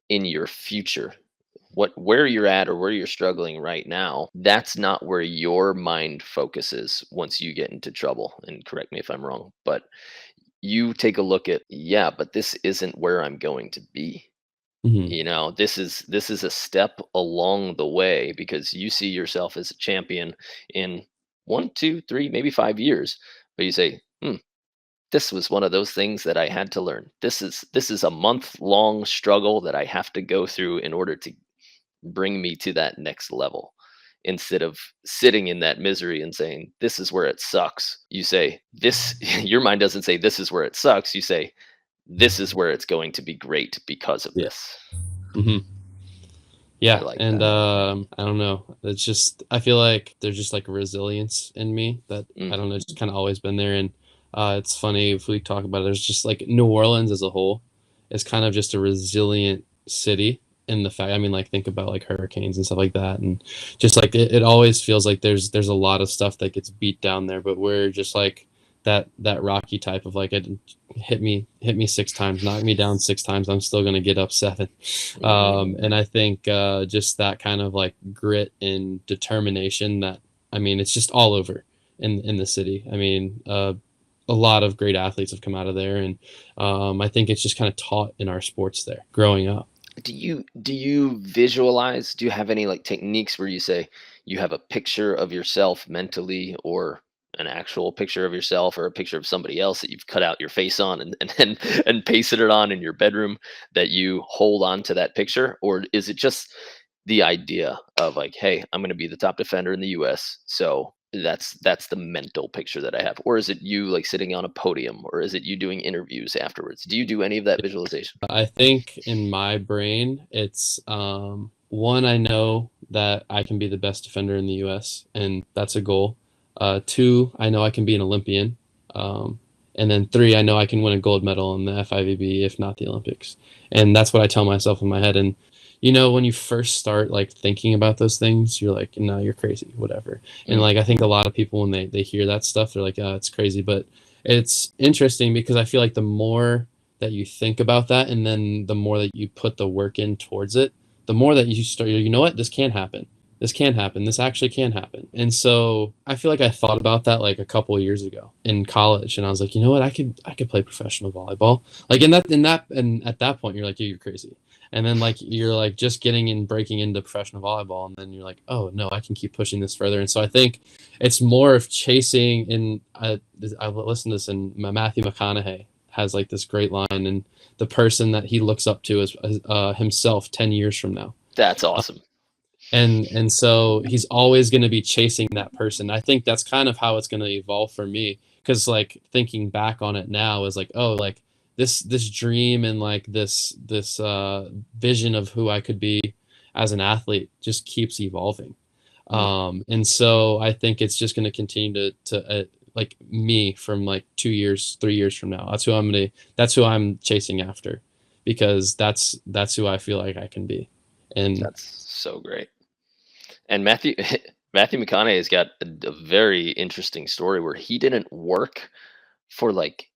in your future, where you're at or where you're struggling right now, that's not where your mind focuses once you get into trouble. And correct me if I'm wrong, but you take a look at, yeah, but this isn't where I'm going to be. Hmm. You know, this is a step along the way because you see yourself as a champion in 1, 2, 3, maybe 5 years. But you say, this was one of those things that I had to learn. This is a month-long struggle that I have to go through in order to bring me to that next level. Instead of sitting in that misery and saying, this is where it sucks, you say, this, your mind doesn't say, this is where it sucks. You say, this is where it's going to be great because of Yeah. this. Hmm. I Yeah. like And that. I don't know. It's just, I feel like there's just like a resilience in me that Mm, I don't know, just kind of always been there. And it's funny if we talk about it, there's just like New Orleans as a whole is kind of just a resilient city in the fact, I mean, like think about like hurricanes and stuff like that. And just like it always feels like there's a lot of stuff that gets beat down there, but we're just like that Rocky type of like, it hit me 6 times, knock me down 6 times, I'm still gonna get up seven. mhm. And I think just that kind of like grit and determination that, I mean, it's just all over in the city. I mean, a lot of great athletes have come out of there, and I think it's just kind of taught in our sports there growing up. Do you visualize? Do you have any like techniques where you say you have a picture of yourself mentally, or an actual picture of yourself, or a picture of somebody else that you've cut out your face on and pasted it on in your bedroom, that you hold on to that picture? Or is it just the idea of like, hey, I'm going to be the top defender in the US, so that's the mental picture that I have? Or is it you like sitting on a podium, or is it you doing interviews afterwards? Do you do any of that visualization? I think in my brain, it's one, I know that I can be the best defender in the U.S., and that's a goal. Two, I know I can be an Olympian. And then three, I know I can win a gold medal in the FIVB, if not the Olympics. And that's what I tell myself in my head. And you know, when you first start like thinking about those things, you're like, no, you're crazy, whatever. And Mm, like I think a lot of people when they hear that stuff, they're like, oh, it's crazy. But it's interesting because I feel like the more that you think about that, and then the more that you put the work in towards it, the more that you start, you know what, this can happen. This can happen. This actually can happen. And so I feel like I thought about that like a couple of years ago in college, and I was like, you know what, I could play professional volleyball. Like and at that point you're like, yeah, you're crazy. And then like you're like just getting and breaking into professional volleyball, and then you're like, oh no, I can keep pushing this further. And so I think it's more of chasing. And I listened to this, and Matthew McConaughey has like this great line, and the person that he looks up to is himself 10 years from now. That's awesome. And so he's always going to be chasing that person. I think that's kind of how it's going to evolve for me, because like thinking back on it now is like, oh, like this dream and like this vision of who I could be as an athlete just keeps evolving. And so I think it's just going to continue to like me from like 2 years, 3 years from now. That's who I'm chasing after, because that's who I feel like I can be. And that's so great. And Matthew McConaughey has got a very interesting story where he didn't work for like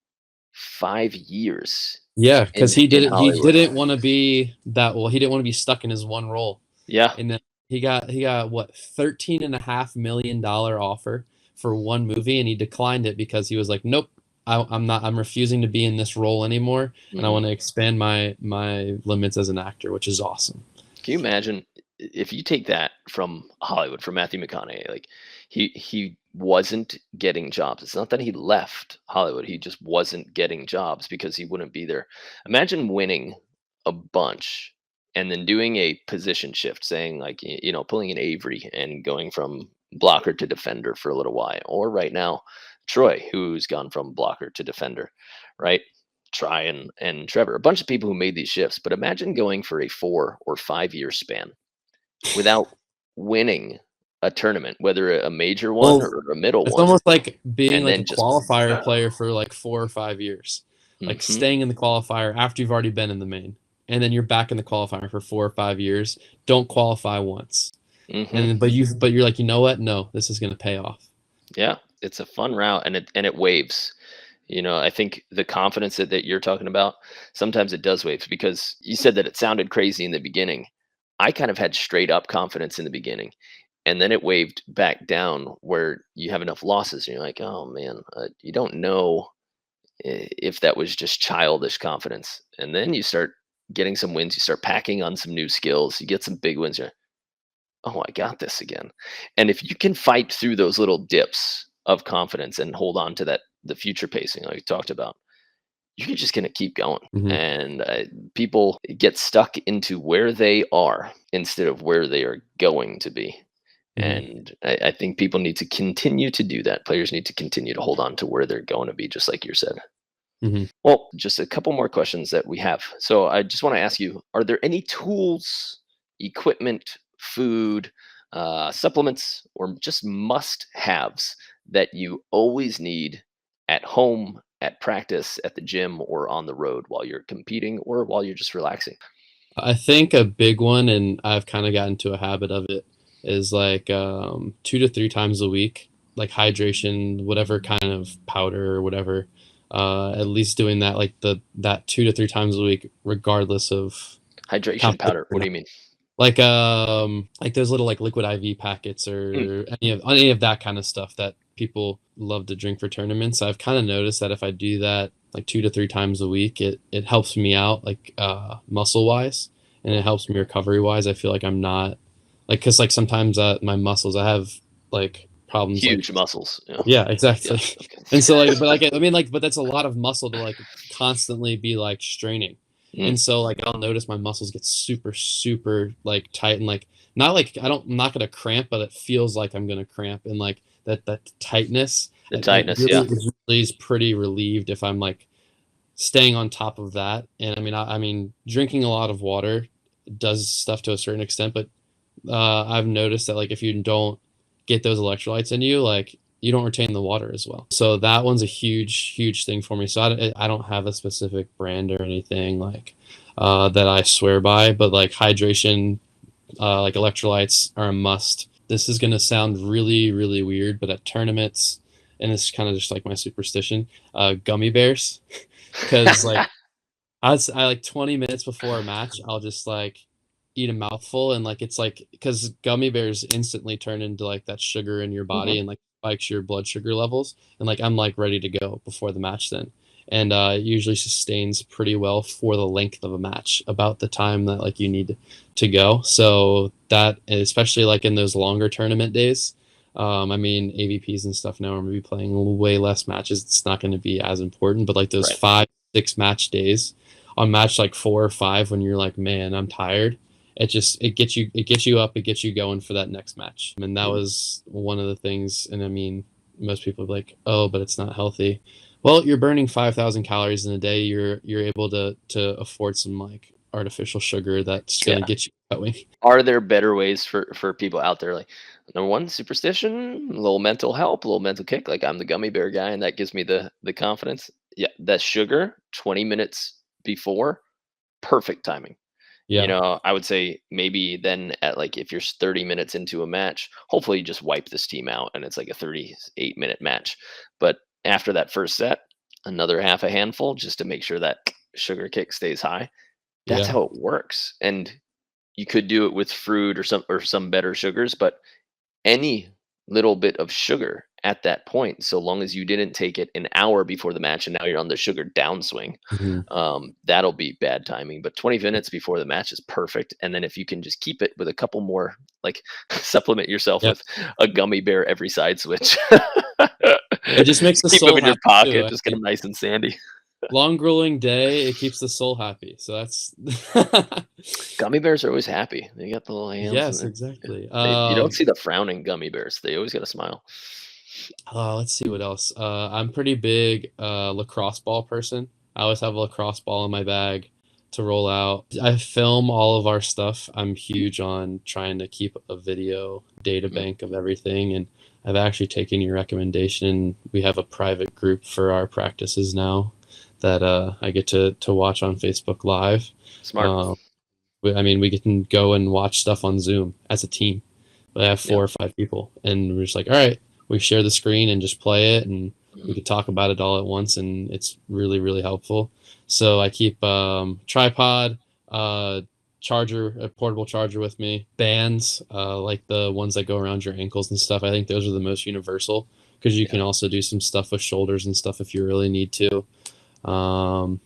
5 years. yeah, because he didn't want to be he didn't want to be stuck in his one role. Yeah. And then he got what, $13.5 million offer for one movie, and he declined it because he was like, nope, I'm refusing to be in this role anymore, and I want to expand my limits as an actor, which is awesome. Can you imagine if you take that from Hollywood, from Matthew McConaughey? Like he wasn't getting jobs. It's not that he left Hollywood. He just wasn't getting jobs because he wouldn't be there. Imagine winning a bunch and then doing a position shift, saying like, pulling an Avery and going from blocker to defender for a little while. Or right now, Troy, who's gone from blocker to defender, right? Try and Trevor, a bunch of people who made these shifts. But imagine going for a 4 or 5 year span without winning a tournament, whether a major one or a middle one. It's almost like being like a qualifier player for like 4 or 5 years, like staying in the qualifier after you've already been in the main, and then you're back in the qualifier for 4 or 5 years. Don't qualify once, and but you're like, you know what? No, this is going to pay off. Yeah, it's a fun route, and it waves. I think the confidence that you're talking about, sometimes it does waves, because you said that it sounded crazy in the beginning. I kind of had straight up confidence in the beginning, and then it waved back down where you have enough losses and you're like, oh man, you don't know if that was just childish confidence. And then you start getting some wins, you start packing on some new skills, you get some big wins. You're, oh, I got this again. And if you can fight through those little dips of confidence and hold on to the future pacing like we talked about, you're just going to keep going. And people get stuck into where they are instead of where they are going to be. And I think people need to continue to do that. Players need to continue to hold on to where they're going to be, just like you said. Well, just a couple more questions that we have. So I just want to ask you, are there any tools, equipment, food, supplements, or just must-haves that you always need at home, at practice, at the gym, or on the road while you're competing or while you're just relaxing? I think a big one, and I've kind of gotten to a habit of it, is like 2 to 3 times a week, like hydration, whatever kind of powder or whatever, at least doing that, like that 2 to 3 times a week, regardless of hydration powder. What do you mean? Like those little like liquid IV packets or any of that kind of stuff that people love to drink for tournaments. I've kind of noticed that if I do that like 2 to 3 times a week, it helps me out like muscle wise, and it helps me recovery wise. I feel like I'm not like, because like sometimes my muscles, I have like problems, huge like, muscles. Yeah, exactly. Yeah, okay. And so like, but that's a lot of muscle to like constantly be like straining. And so like I'll notice my muscles get super, super like tight, and like not like I'm not gonna cramp, but it feels like I'm gonna cramp, and like that tightness. The tightness, really is pretty relieved if I'm like staying on top of that. And I mean drinking a lot of water does stuff to a certain extent, but I've noticed that like if you don't get those electrolytes in you, like you don't retain the water as well. So that one's a huge thing for me. So I don't have a specific brand or anything like that I swear by, but like hydration, like electrolytes are a must. This is going to sound really, really weird, but at tournaments and it's kind of just like my superstition, gummy bears, because like I like 20 minutes before a match, I'll just like eat a mouthful, and like it's like because gummy bears instantly turn into like that sugar in your body Mhm. and like spikes your blood sugar levels, and like I'm like ready to go before the match then. And it usually sustains pretty well for the length of a match, about the time that like you need to go. So that, especially like in those longer tournament days, I mean AVPs and stuff now are maybe playing way less matches. It's not going to be as important, but like those Right. 5, 6 match days, on match like 4 or 5, when you're like, man, I'm tired, it gets you up, it gets you going for that next match. And that Mhm. was one of the things. And I mean, most people are like, oh, but it's not healthy. Well, you're burning 5,000 calories in a day. You're able to afford some like artificial sugar that's Yeah. gonna get you going. Are there better ways for people out there? Like, number one, superstition, a little mental help, a little mental kick. Like, I'm the gummy bear guy, and that gives me the confidence. Yeah, that sugar 20 minutes before, perfect timing. You Yeah. know, I would say maybe then at like if you're 30 minutes into a match, hopefully you just wipe this team out and it's like a 38-minute match. But after that first set, another half a handful just to make sure that sugar kick stays high. That's Yeah. how it works. And you could do it with fruit or some better sugars, but any little bit of sugar at that point, so long as you didn't take it an hour before the match and now you're on the sugar downswing, Mhm. that'll be bad timing. But 20 minutes before the match is perfect. And then if you can just keep it with a couple more, like supplement yourself Yeah. with a gummy bear every side switch. It just makes the Keep them soul in your happy too. pocket, I just get think them nice and sandy. long grueling day, it keeps the soul happy. So that's Gummy bears are always happy. They got the little hands and yes, exactly. you don't see the frowning gummy bears. They always got a smile. Let's see what else. I'm pretty big lacrosse ball person. I always have a lacrosse ball in my bag to roll out. I film all of our stuff. I'm huge on trying to keep a video data Mhm. bank of everything, and I've actually taken your recommendation. We have a private group for our practices now that I get to watch on Facebook Live. Smart. Uh, I mean, we can go and watch stuff on Zoom as a team. I have Yeah. 4 or 5 people, and we're just like, all right, we share the screen and just play it, and we Mhm. could talk about it all at once, and it's really, really helpful. So I keep tripod, charger, a portable charger with me, bands, like the ones that go around your ankles and stuff. I think those are the most universal, because you Yeah. can also do some stuff with shoulders and stuff if you really need to. Um,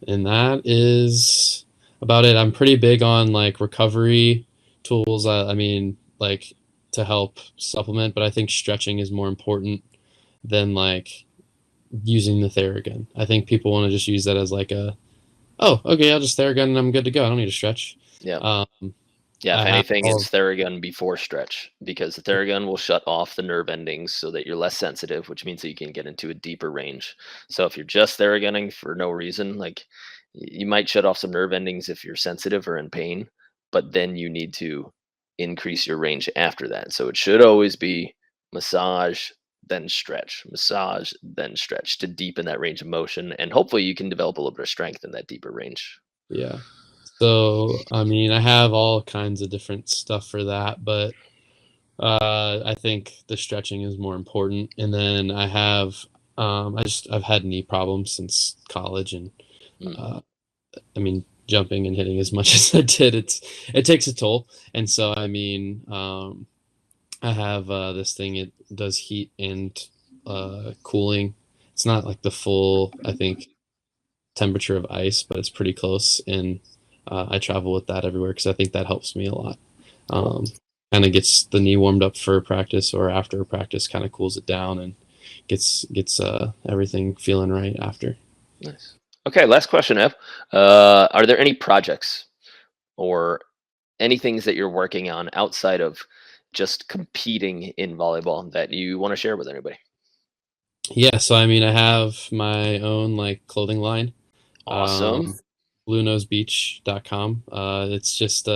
and that is about it. I'm pretty big on like recovery tools. I mean, like to help supplement, but I think stretching is more important than like using the Theragun. I think people want to just use that as like a, oh, okay, I'll just Theragun and I'm good to go. I don't need to stretch. Yeah. Um, Yeah, I if have anything, all, it's Theragun before stretch because the Theragun will shut off the nerve endings so that you're less sensitive, which means that you can get into a deeper range. So if you're just Theragunning for no reason, like you might shut off some nerve endings if you're sensitive or in pain, but then you need to increase your range after that. So it should always be massage, then stretch, massage, then stretch to deepen that range of motion. And hopefully you can develop a little bit of strength in that deeper range. yeah. So, I mean, I have all kinds of different stuff for that, but I think the stretching is more important. And then I have, I've had knee problems since college, and Mm, uh, I mean, jumping and hitting as much as I did, it takes a toll. And so, I mean, I have this thing. It does heat and cooling. It's not like the full, I think, temperature of ice, but it's pretty close. And I travel with that everywhere because I think that helps me a lot. cool. Um, Kind of gets the knee warmed up for practice, or after practice, kind of cools it down and gets everything feeling right after. Nice. Okay, last question, Ev. Are there any projects or any things that you're working on outside of just competing in volleyball that you want to share with anybody? Yeah, so I mean, I have my own like clothing line, Awesome. um, bluenosebeach.com. It's just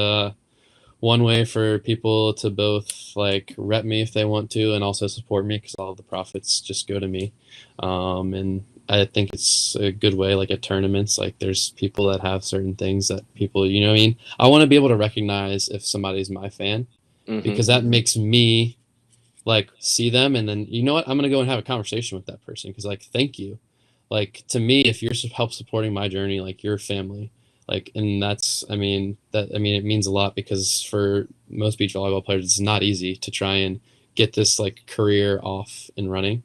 one way for people to both like rep me if they want to, and also support me because all the profits just go to me. And I think it's a good way, like at tournaments, like there's people that have certain things that people, you know what I mean? I want to be able to recognize if somebody's my fan, Hmm. because that makes me like see them, and then you know what, I'm gonna go and have a conversation with that person because like thank you. Like to me, if you're help supporting my journey, like your family, like, and that's, I mean it means a lot because for most beach volleyball players, it's not easy to try and get this like career off and running.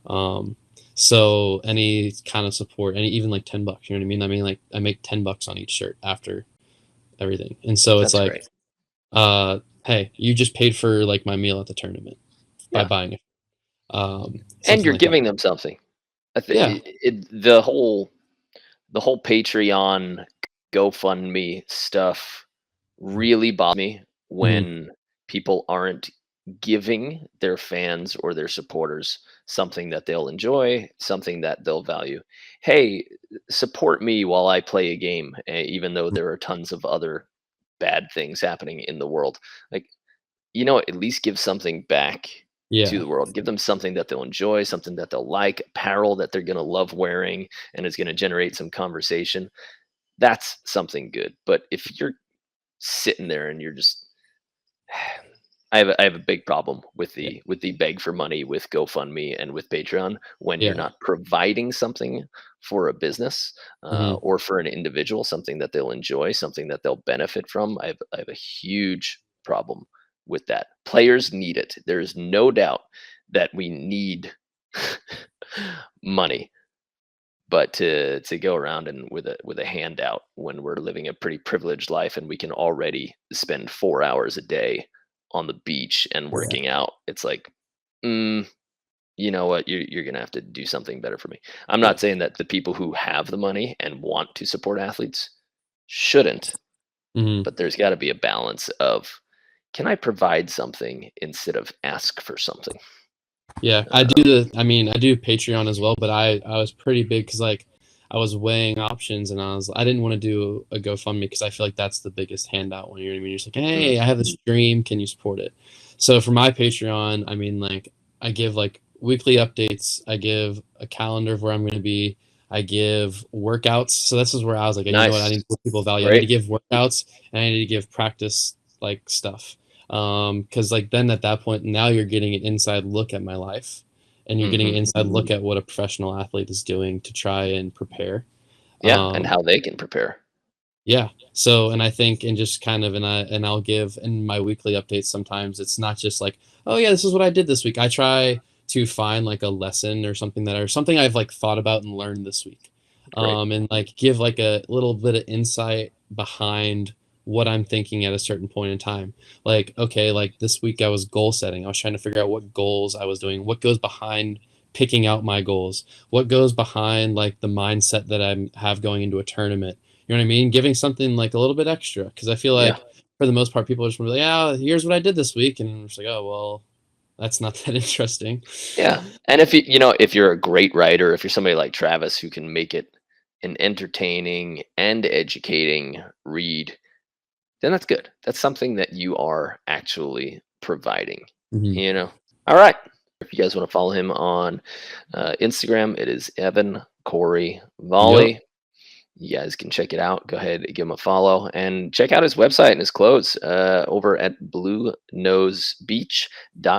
Um, so any kind of support, any even like $10, you know what I mean? I mean, like I make $10 on each shirt after everything, and so it's That's like, great. hey, you just paid for like my meal at the tournament by Yeah. buying it, And something you're like that. giving them something. Yeah, The whole Patreon, GoFundMe stuff really bothers me hmm, when people aren't giving their fans or their supporters something that they'll enjoy, something that they'll value. Hey, support me while I play a game, even though there are tons of other bad things happening in the world. Like, at least give something back to yeah, the world. Give them something that they'll enjoy, something that they'll like, apparel that they're going to love wearing and is going to generate some conversation. That's something good. But if you're sitting there and you're just I have a big problem with yeah, the beg for money with GoFundMe and with Patreon when you're yeah, not providing something for a business hmm, or for an individual, something that they'll enjoy, something that they'll benefit from. I have a huge problem with that. Players need it. There's no doubt that we need money, but to go around and with a handout when we're living a pretty privileged life and we can already spend 4 hours a day on the beach and yeah, working out, it's like, mm, you know what, you're gonna have to do something better for me. I'm yeah, not saying that the people who have the money and want to support athletes shouldn't, hmm, but there's got to be a balance of, can I provide something instead of ask for something? yeah. um, I do Patreon as well, but I was pretty big because like I was weighing options, and I didn't want to do a GoFundMe because I feel like that's the biggest handout when you're just like, mm, hey, I have this dream, can you support it? So for my Patreon, I mean, like I give like weekly updates, I give a calendar of where I'm going to be, I give workouts. So this is where I was like, you know what, I nice, need to give people value. I need to great, give workouts, and I need to give practice like stuff. Because like then at that point now you're getting an inside look at my life, and you're getting an hmm, inside look at what a professional athlete is doing to try and prepare. yeah, and um how they can prepare. yeah, so and I think, and just kind of, and I'll give in my weekly updates, sometimes it's not just like, oh yeah, this is what I did this week. I try to find like a lesson or something something I've like thought about and learned this week, Great. and like give like a little bit of insight behind what I'm thinking at a certain point in time. Like, okay, like this week I was goal setting. I was trying to figure out what goals I was doing, what goes behind picking out my goals, what goes behind like the mindset that I have going into a tournament. You know what I mean? Giving something like a little bit extra, because I feel Yeah. like for the most part, people are just gonna be like, "Yeah, here's what I did this week," and I'm just like, "Oh, well, that's not that interesting." Yeah. And if if you're a great writer, if you're somebody like Travis who can make it an entertaining and educating read, then that's good. That's something that you are actually providing, Mhm. you know? All right. If you guys want to follow him on Instagram, it is Evan Cory Yep. Volley. You guys can check it out. Go ahead and give him a follow and check out his website and his clothes over at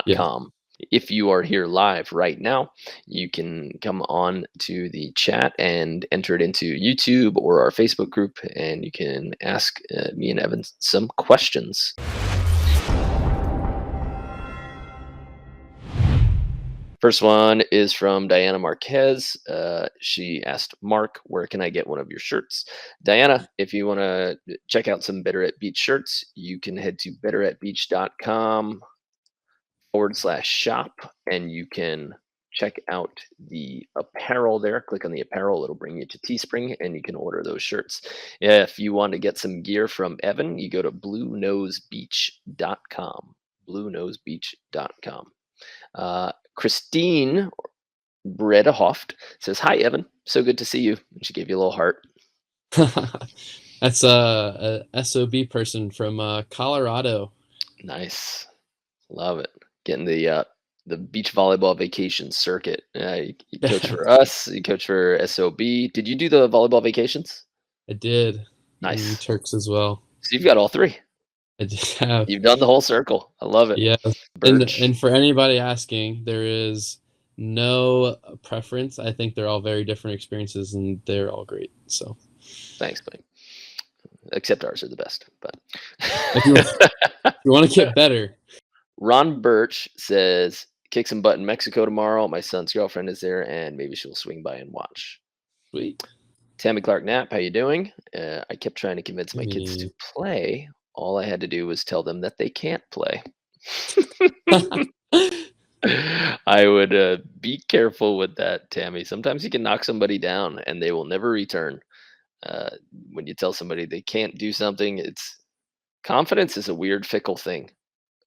Yeah. bluenosebeach.com. If you are here live right now, you can come on to the chat and enter it into YouTube or our Facebook group, and you can ask me and Evan some questions. First one is from Diana Marquez. She asked, Mark, where can I get one of your shirts? Diana, if you want to check out some Better at Beach shirts, you can head to betteratbeach.com/shop, and you can check out the apparel there. Click on the apparel, it'll bring you to Teespring, and you can order those shirts. If you want to get some gear from Evan, you go to bluenosebeach.com. Bluenosebeach.com. Christine Bredehoft says, Hi, Evan. So good to see you. And she gave you a little heart. That's a SOB person from Colorado. Nice. Love it. Getting the beach volleyball vacation circuit. You coach for us, you coach for SOB. Did you do the volleyball vacations? I did, and Nice. Turks as well. So you've got all three. I just have. You've done the whole circle. I love it. Yeah. Birch. And for anybody asking, there is no preference. I think they're all very different experiences, and they're all great. So Thanks, buddy. Except ours are the best. But if you want to get better, Ron Birch says, kick some butt in Mexico tomorrow. My son's girlfriend is there, and maybe she'll swing by and watch. sweet. Tammy Clark Knapp, how you doing? I kept trying to convince my kids to Hey. play. All I had to do was tell them that they can't play. I would be careful with that, Tammy. Sometimes you can knock somebody down and they will never return. When you tell somebody they can't do something, it's confidence is a weird, fickle thing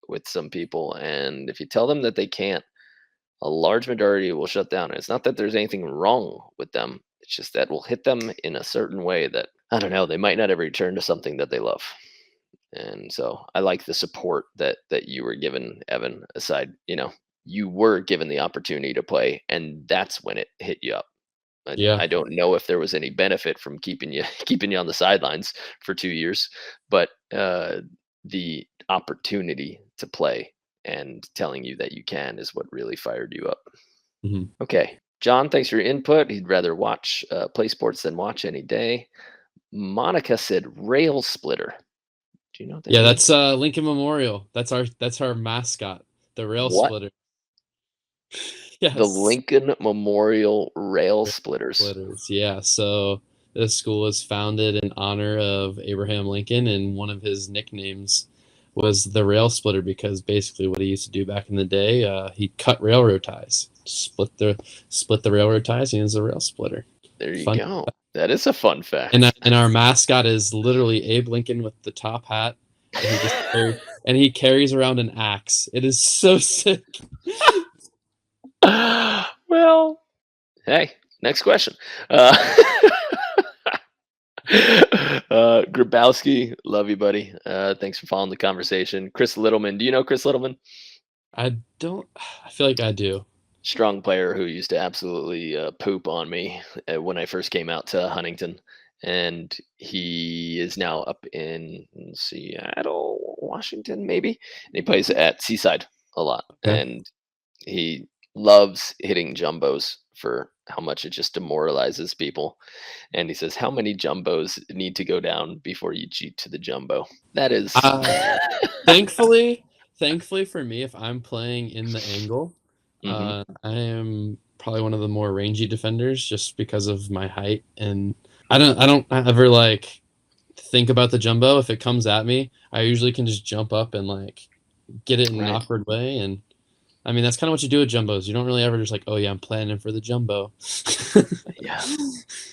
with some people. And if you tell them that they can't, a large majority will shut down. And it's not that there's anything wrong with them. It's just that will hit them in a certain way that, I don't know, they might not ever return to something that they love. And so I like the support that you were given, Evan, aside, you were given the opportunity to play, and that's when it hit you up. Yeah. I don't know if there was any benefit from keeping you keeping you on the sidelines for 2 years, but the opportunity to play and telling you that you can is what really fired you up. Mm-hmm. Okay, John, thanks for your input. He'd rather watch play sports than watch any day. Monica said rail splitter. Do you know what that Yeah, means? that's Lincoln Memorial. That's our mascot, the rail What? splitter. The Yes. Lincoln Memorial Rail Rail Splitters. splitters. Yeah. So this school was founded in honor of Abraham Lincoln, and one of his nicknames was the rail splitter because basically what he used to do back in the day, he cut railroad ties, split the railroad ties, and he was a rail splitter. There you Fun. go. That is a fun And fact. and our mascot is literally Abe Lincoln with the top hat, and he carries around an axe. It is so sick. Well, hey, next question. Grabowski, love you, buddy. Thanks for following the conversation. Chris Littleman. Do you know Chris Littleman? I don't. I feel like I do. Strong player who used to absolutely poop on me when I first came out to Huntington. And he is now up in Seattle, Washington, maybe. And he plays at Seaside a lot. Okay. And he loves hitting jumbos for how much it just demoralizes people. And he says, how many jumbos need to go down before you cheat to the jumbo? That is. Thankfully, thankfully for me, if I'm playing in the angle, Mhm. I am probably one of the more rangy defenders just because of my height, and I don't ever like think about the jumbo. If it comes at me, I usually can just jump up and like get it in an Right. awkward way, and I mean that's kind of what you do with jumbos. You don't really ever just like, oh yeah, I'm planning for the jumbo. Yeah.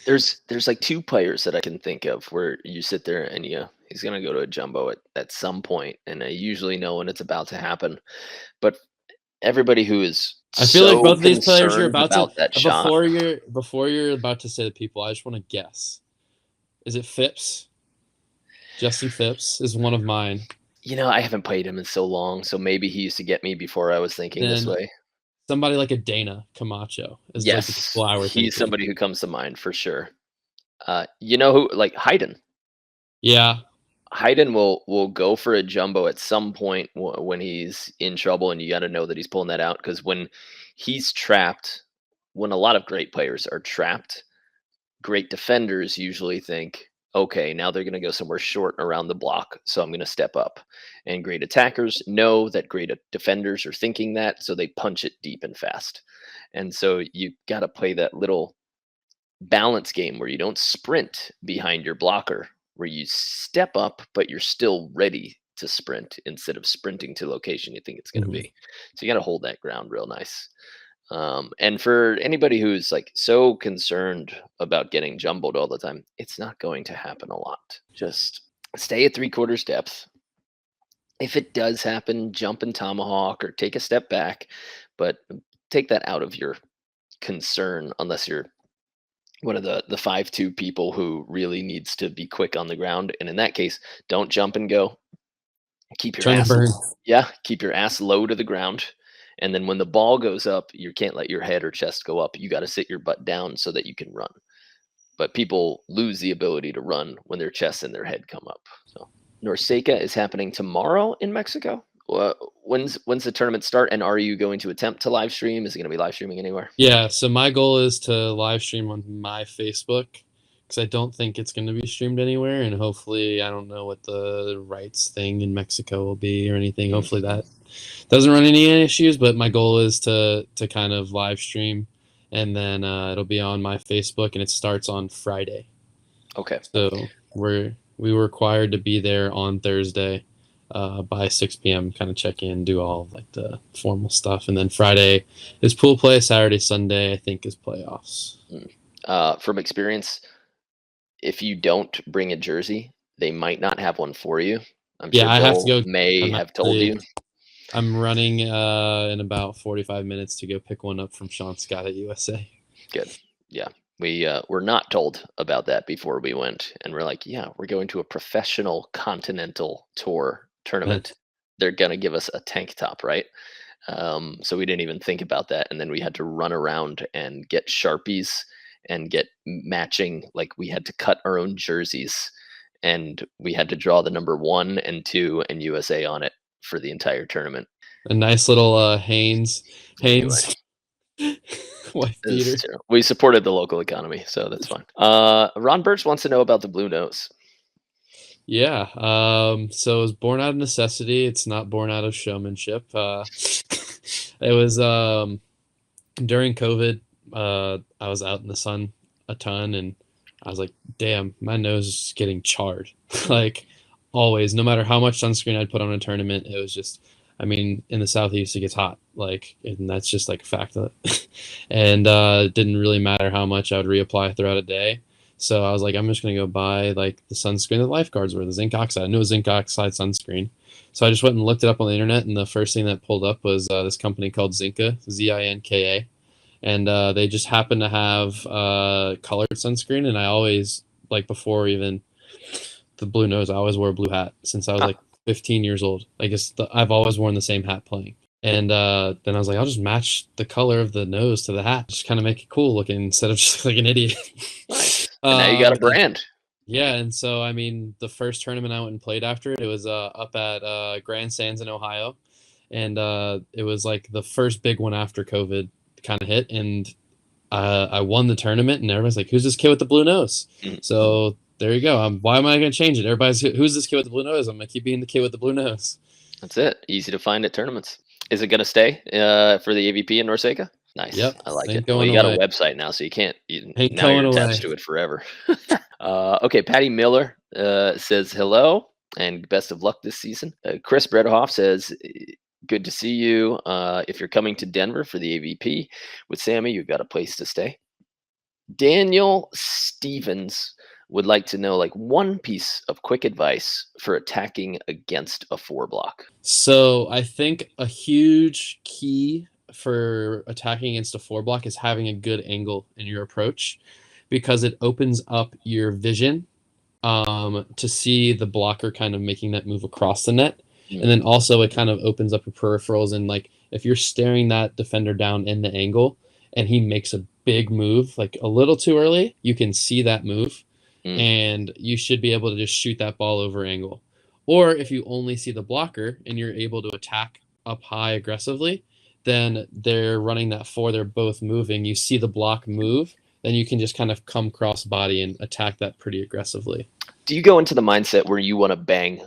There's like two players that I can think of where you sit there and he's gonna go to a jumbo at some point, and I usually know when it's about to happen. But everybody who is I feel like so both of these players you're concerned about to about that shot, before you're about to say the people, I just want to guess. Is it Phipps? Justin Phipps is one of mine. I haven't played him in so long, so maybe he used to get me before I was thinking this Then way. somebody like a Dana Camacho is like the Yes, people I were he's thinking. somebody who comes to mind for sure. You know who, like Hayden. Yeah. Hayden will go for a jumbo at some point when he's in trouble, and you got to know that he's pulling that out because when he's trapped, when a lot of great players are trapped, great defenders usually think, okay, now they're going to go somewhere short around the block, so I'm going to step up. And great attackers know that great defenders are thinking that, so they punch it deep and fast. And so you got to play that little balance game where you don't sprint behind your blocker, where you step up, but you're still ready to sprint instead of sprinting to location you think it's going to Mhm. be. So you got to hold that ground real nice. And for anybody who's like so concerned about getting jumbled all the time, it's not going to happen a lot. Just stay at 3/4 depth. If it does happen, jump and tomahawk or take a step back, but take that out of your concern unless you're one of the 5'2" people who really needs to be quick on the ground. And in that case, don't jump and go. Keep your Trying to ass burn. keep your ass low to the ground. And then when the ball goes up, you can't let your head or chest go up. You got to sit your butt down so that you can run. But people lose the ability to run when their chest and their head come up. So Norseca is happening tomorrow in Mexico. When's the tournament start? And are you going to attempt to live stream? Is it going to be live streaming anywhere? Yeah, so my goal is to live stream on my Facebook because I don't think it's going to be streamed anywhere, and hopefully I don't know what the rights thing in Mexico will be or anything. Hopefully that doesn't run any issues, but my goal is to kind of live stream, and then it'll be on my Facebook, and it starts on Friday. Okay. So we were required to be there on Thursday by 6 p.m. Kind of check in, do all like the formal stuff, and then Friday is pool play. Saturday, Sunday, I think is playoffs. From experience, if you don't bring a jersey, they might not have one for you. I'm sure I have to Bill go. may have told you. I'm running in about 45 minutes to go pick one up from Sean Scott at USA. Good. Yeah. We were not told about that before we went, and we're like, yeah, we're going to a professional continental tour tournament. They're gonna give us a tank top, right? So we didn't even think about that, and then we had to run around and get Sharpies and get matching. Like, we had to cut our own jerseys, and we had to draw the number 1 and 2 and USA on it for the entire tournament. A nice little Hanes Anyway. white beater. We supported the local economy, so that's fine. Ron Birch wants to know about the Blue Nose. Yeah. So it was born out of necessity. It's not born out of showmanship. It was during COVID. I was out in the sun a ton, and I was like, damn, my nose is getting charred. Like always, no matter how much sunscreen I'd put on a tournament, it was just, I mean, in the Southeast, it gets hot. Like, and that's just like a fact of it. And it didn't really matter how much I would reapply throughout a day. So I was like, I'm just going to go buy like the sunscreen that lifeguards wear, the zinc oxide. I knew it was zinc oxide sunscreen. So I just went and looked it up on the internet, and the first thing that pulled up was this company called Zinka, Zinka. And they just happen to have colored sunscreen. And I always, like before even the Blue Nose, I always wore a blue hat since I was like 15 years old. I guess I've always worn the same hat playing. And then I was like, I'll just match the color of the nose to the hat. Just kind of make it cool looking instead of just like an idiot. Nice. And now you got a brand. Yeah, and so, I mean, the first tournament I went and played after it was up at Grand Sands in Ohio. And it was like the first big one after COVID kind of hit. And I won the tournament, and everybody's like, who's this kid with the blue nose? So there you go. Why am I going to change it? Everybody's, who's this kid with the blue nose? I'm going to keep being the kid with the blue nose. That's it. Easy to find at tournaments. Is it going to stay for the AVP in Norseca? Nice. Yep. I like it. Well, you got a website now, so you can't. Now you're attached to it forever. Okay, Patty Miller says hello and best of luck this season. Chris Bredohoff says, good to see you. If you're coming to Denver for the AVP with Sammy, you've got a place to stay. Daniel Stevens would like to know like one piece of quick advice for attacking against a 4-block. So I think a huge key for attacking against a 4-block is having a good angle in your approach, because it opens up your vision to see the blocker kind of making that move across the net. And then also it kind of opens up your peripherals, and like if you're staring that defender down in the angle and he makes a big move like a little too early, you can see that move and you should be able to just shoot that ball over angle. Or if you only see the blocker and you're able to attack up high aggressively, then they're running that 4, they're both moving, you see the block move, then you can just kind of come cross body and attack that pretty aggressively. Do you go into the mindset where you want to bang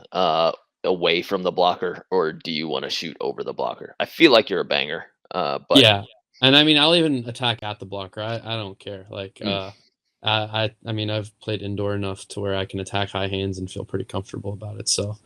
away from the blocker, or do you want to shoot over the blocker? I feel like you're a banger. But yeah, and I mean, I'll even attack at the blocker. I don't care. Like I mean, I've played indoor enough to where I can attack high hands and feel pretty comfortable about it. So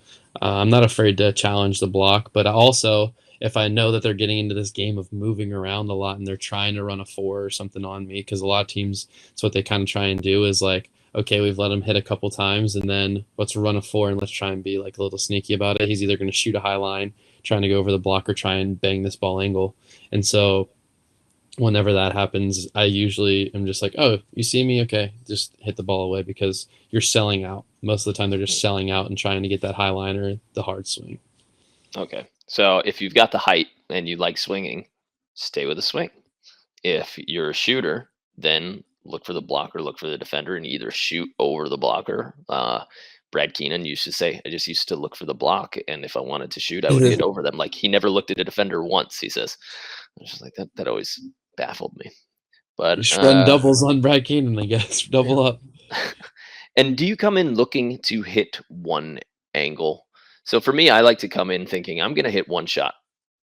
I'm not afraid to challenge the block. But also, if I know that they're getting into this game of moving around a lot and they're trying to run a 4 or something on me, because a lot of teams, that's what they kind of try and do is like, okay, we've let him hit a couple times, and then let's run a 4 and let's try and be like a little sneaky about it. He's either going to shoot a high line, trying to go over the block, or try and bang this ball angle. And so whenever that happens, I usually am just like, oh, you see me? Okay, just hit the ball away, because you're selling out. Most of the time they're just selling out and trying to get that high line or the hard swing. Okay. So if you've got the height and you like swinging, stay with the swing. If you're a shooter, then look for the blocker, look for the defender, and either shoot over the blocker Brad Keenan used to say, I just used to look for the block, and if I wanted to shoot, I would hit over them. Like, he never looked at a defender once, he says. I was just like, that always baffled me. But Just run doubles on Brad Keenan, I guess. Double up. and do you come in looking to hit one angle? So for me, I like to come in thinking I'm going to hit one shot.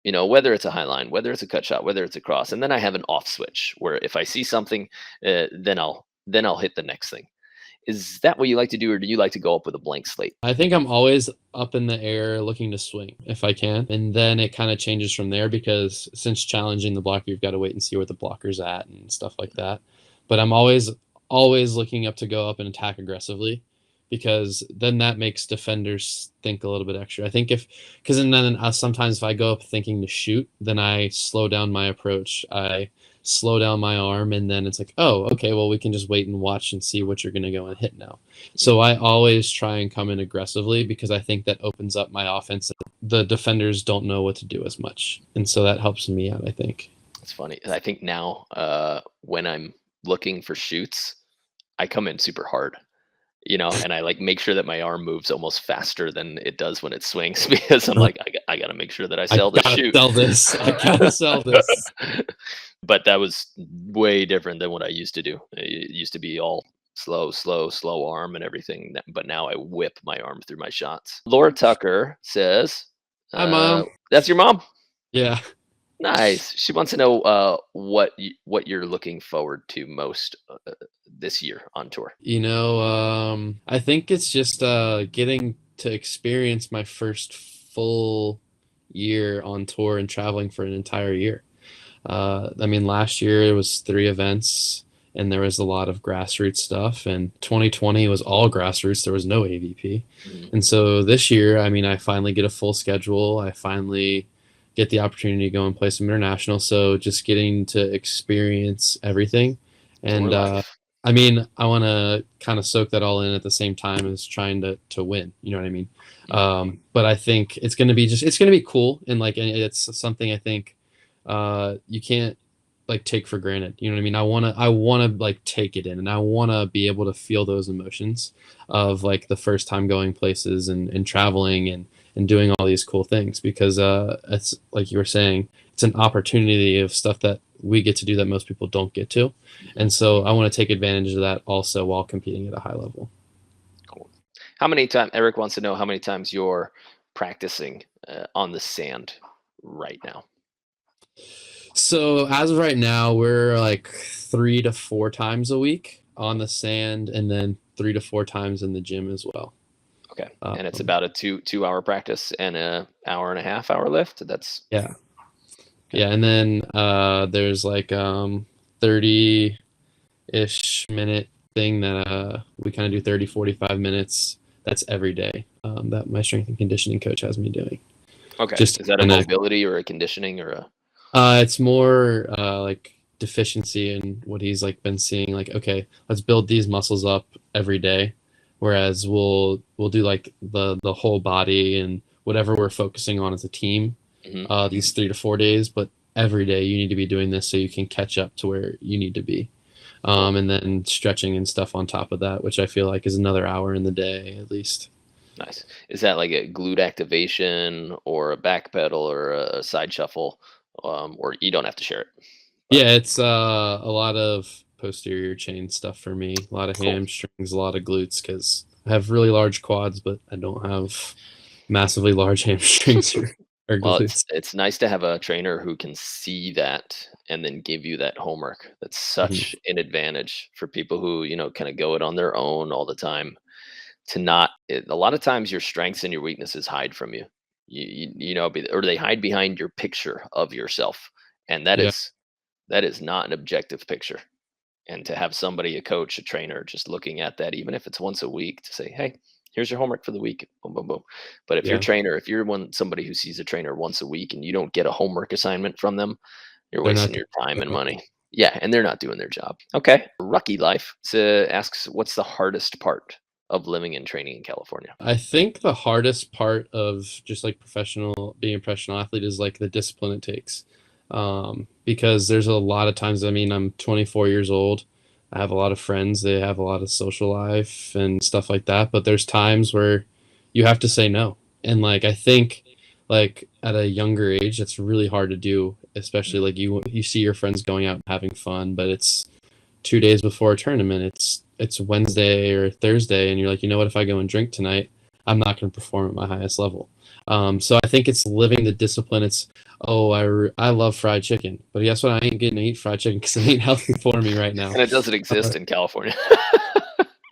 Whether it's a high line, whether it's a cut shot, whether it's a cross, and then I have an off switch where if I see something, then I'll hit the next thing. Is that what you like to do, or do you like to go up with a blank slate? I think I'm always up in the air looking to swing if I can. And then it kind of changes from there because since challenging the blocker, you've got to wait and see where the blocker's at and stuff like that. But I'm always looking up to go up and attack aggressively because then that makes defenders think a little bit extra. I think sometimes if I go up thinking to shoot, then I slow down my approach. I slow down my arm, and then it's like, oh, okay, well, we can just wait and watch and see what you're going to go and hit now. So I always try and come in aggressively because I think that opens up my offense. The defenders don't know what to do as much, and so that helps me out, I think. It's funny. I think now when I'm looking for shoots, I come in super hard. And I like make sure that my arm moves almost faster than it does when it swings because I'm like, I got to make sure that I sell this shoot. I gotta sell this. But that was way different than what I used to do. It used to be all slow arm and everything. But now I whip my arm through my shots. Laura Tucker says, "Hi, Mom." That's your mom? Yeah. Nice. She wants to know what you're looking forward to most this year on tour. I think it's just getting to experience my first full year on tour and traveling for an entire year. Last year it was 3 events and there was a lot of grassroots stuff, and 2020 was all grassroots. There was no AVP. And so this year, I finally get a full schedule. I finally get the opportunity to go and play some international. So just getting to experience everything. And I want to kind of soak that all in at the same time as trying to win. You know what I mean? But I think it's going to be cool. And it's something I think you can't take for granted. You know what I mean? I want to take it in, and I want to be able to feel those emotions of the first time going places and traveling and doing all these cool things, because it's like you were saying, it's an opportunity of stuff that we get to do that most people don't get to. And so I want to take advantage of that also while competing at a high level. Cool. How many times, Eric wants to know how many times you're practicing on the sand right now? So as of right now, we're 3 to 4 times a week on the sand, and then 3 to 4 times in the gym as well. Okay. And it's about a 2-hour practice and a 1.5-hour lift. That's yeah. Okay. Yeah. And then there's 30-ish minute thing that we kind of do 30, 45 minutes. That's every day that my strength and conditioning coach has me doing. Okay. Is that a mobility or a conditioning or a? It's more deficiency in what he's been seeing. Okay, let's build these muscles up every day. Whereas we'll do the whole body and whatever we're focusing on as a team, these 3 to 4 days, but every day you need to be doing this so you can catch up to where you need to be. And then stretching and stuff on top of that, which I feel is another hour in the day at least. Nice. Is that like a glute activation or a back pedal or a side shuffle? Or you don't have to share it? Yeah, it's a lot of posterior chain stuff for me. A lot of hamstrings, a lot of glutes, because I have really large quads, but I don't have massively large hamstrings or glutes. Well, it's nice to have a trainer who can see that and then give you that homework. That's such an advantage for people who, kind of go it on their own all the time. A lot of times your strengths and your weaknesses hide from you. Or they hide behind your picture of yourself. And that is not an objective picture. And to have somebody, a coach, a trainer, just looking at that, even if it's once a week, to say, hey, here's your homework for the week. Boom, boom, boom. But if you're somebody who sees a trainer once a week and you don't get a homework assignment from them, you're wasting your time and money. Yeah, and they're not doing their job. Okay. Rucky Life asks, what's the hardest part of living and training in California? I think the hardest part of just being a professional athlete is the discipline it takes. Because there's a lot of times, I'm 24 years old. I have a lot of friends. They have a lot of social life and stuff like that. But there's times where you have to say no. And like I think like at a younger age, that's really hard to do, especially like you see your friends going out and having fun, but it's 2 days before a tournament. It's Wednesday or Thursday, and you're like, you know what? If I go and drink tonight, I'm not going to perform at my highest level. So I think it's living the discipline. It's I love fried chicken, but guess what? I ain't getting to eat fried chicken because it ain't healthy for me right now. And it doesn't exist in California.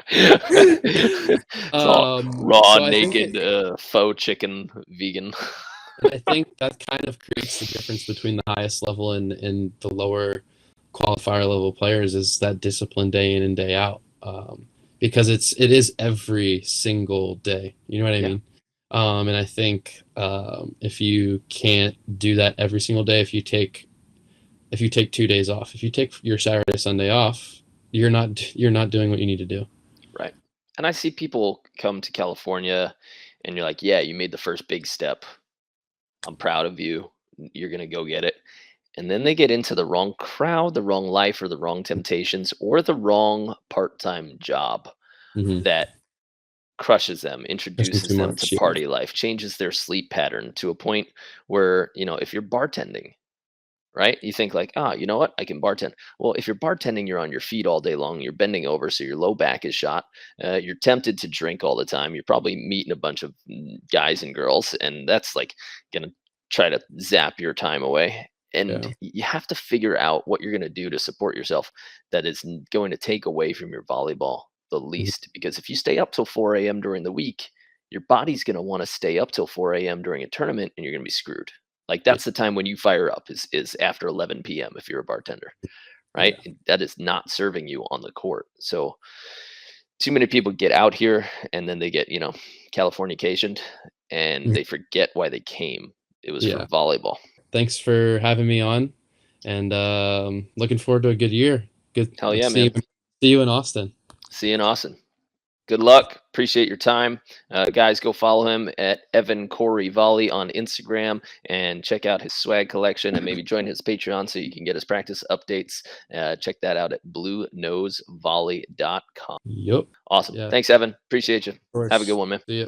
It's all raw, So I think naked, faux chicken, vegan. and I think that kind of creates the difference between the highest level and the lower qualifier level players is that discipline day in and day out. Because it is every single day. You know what I Yeah. mean? And I think if you can't do that every single day, if you take 2 days off, if you take your Saturday Sunday off, you're not doing what you need to do. Right. And I see people come to California and you're like, yeah, you made the first big step. I'm proud of you. You're going to go get it. And then they get into the wrong crowd, the wrong life, or the wrong temptations, or the wrong part time job Mm-hmm. that crushes them, Pushing introduces too them to much. Yeah. party life, changes their sleep pattern to a point where, if you're bartending, right? You think like, you know what? I can bartend. Well, if you're bartending, you're on your feet all day long. You're bending over, so your low back is shot. You're tempted to drink all the time. You're probably meeting a bunch of guys and girls, and that's like gonna try to zap your time away. And Yeah. you have to figure out what you're going to do to support yourself that is going to take away from your volleyball the Mhm. least. Because if you stay up till 4 a.m. during the week, your body's going to want to stay up till 4 a.m. during a tournament, and you're going to be screwed. Like Yeah. that's the time when you fire up is after 11 p.m. if you're a bartender, right? Yeah. And that is not serving you on the court. So too many people get out here and then they get, Californicationed and Mhm. they forget why they came. It was for Yeah. volleyball. Thanks for having me on, and looking forward to a good year. Good. Hell yeah, See man. you in Austin. See you in Austin. Good luck. Appreciate your time. Guys, go follow him at Evan Cory Volley on Instagram and check out his swag collection and maybe join his Patreon so you can get his practice updates. Check that out at bluenosevolley.com. Yep. Awesome. Yeah. Of Thanks, Evan. Appreciate you. Have a good course. one, man. See ya.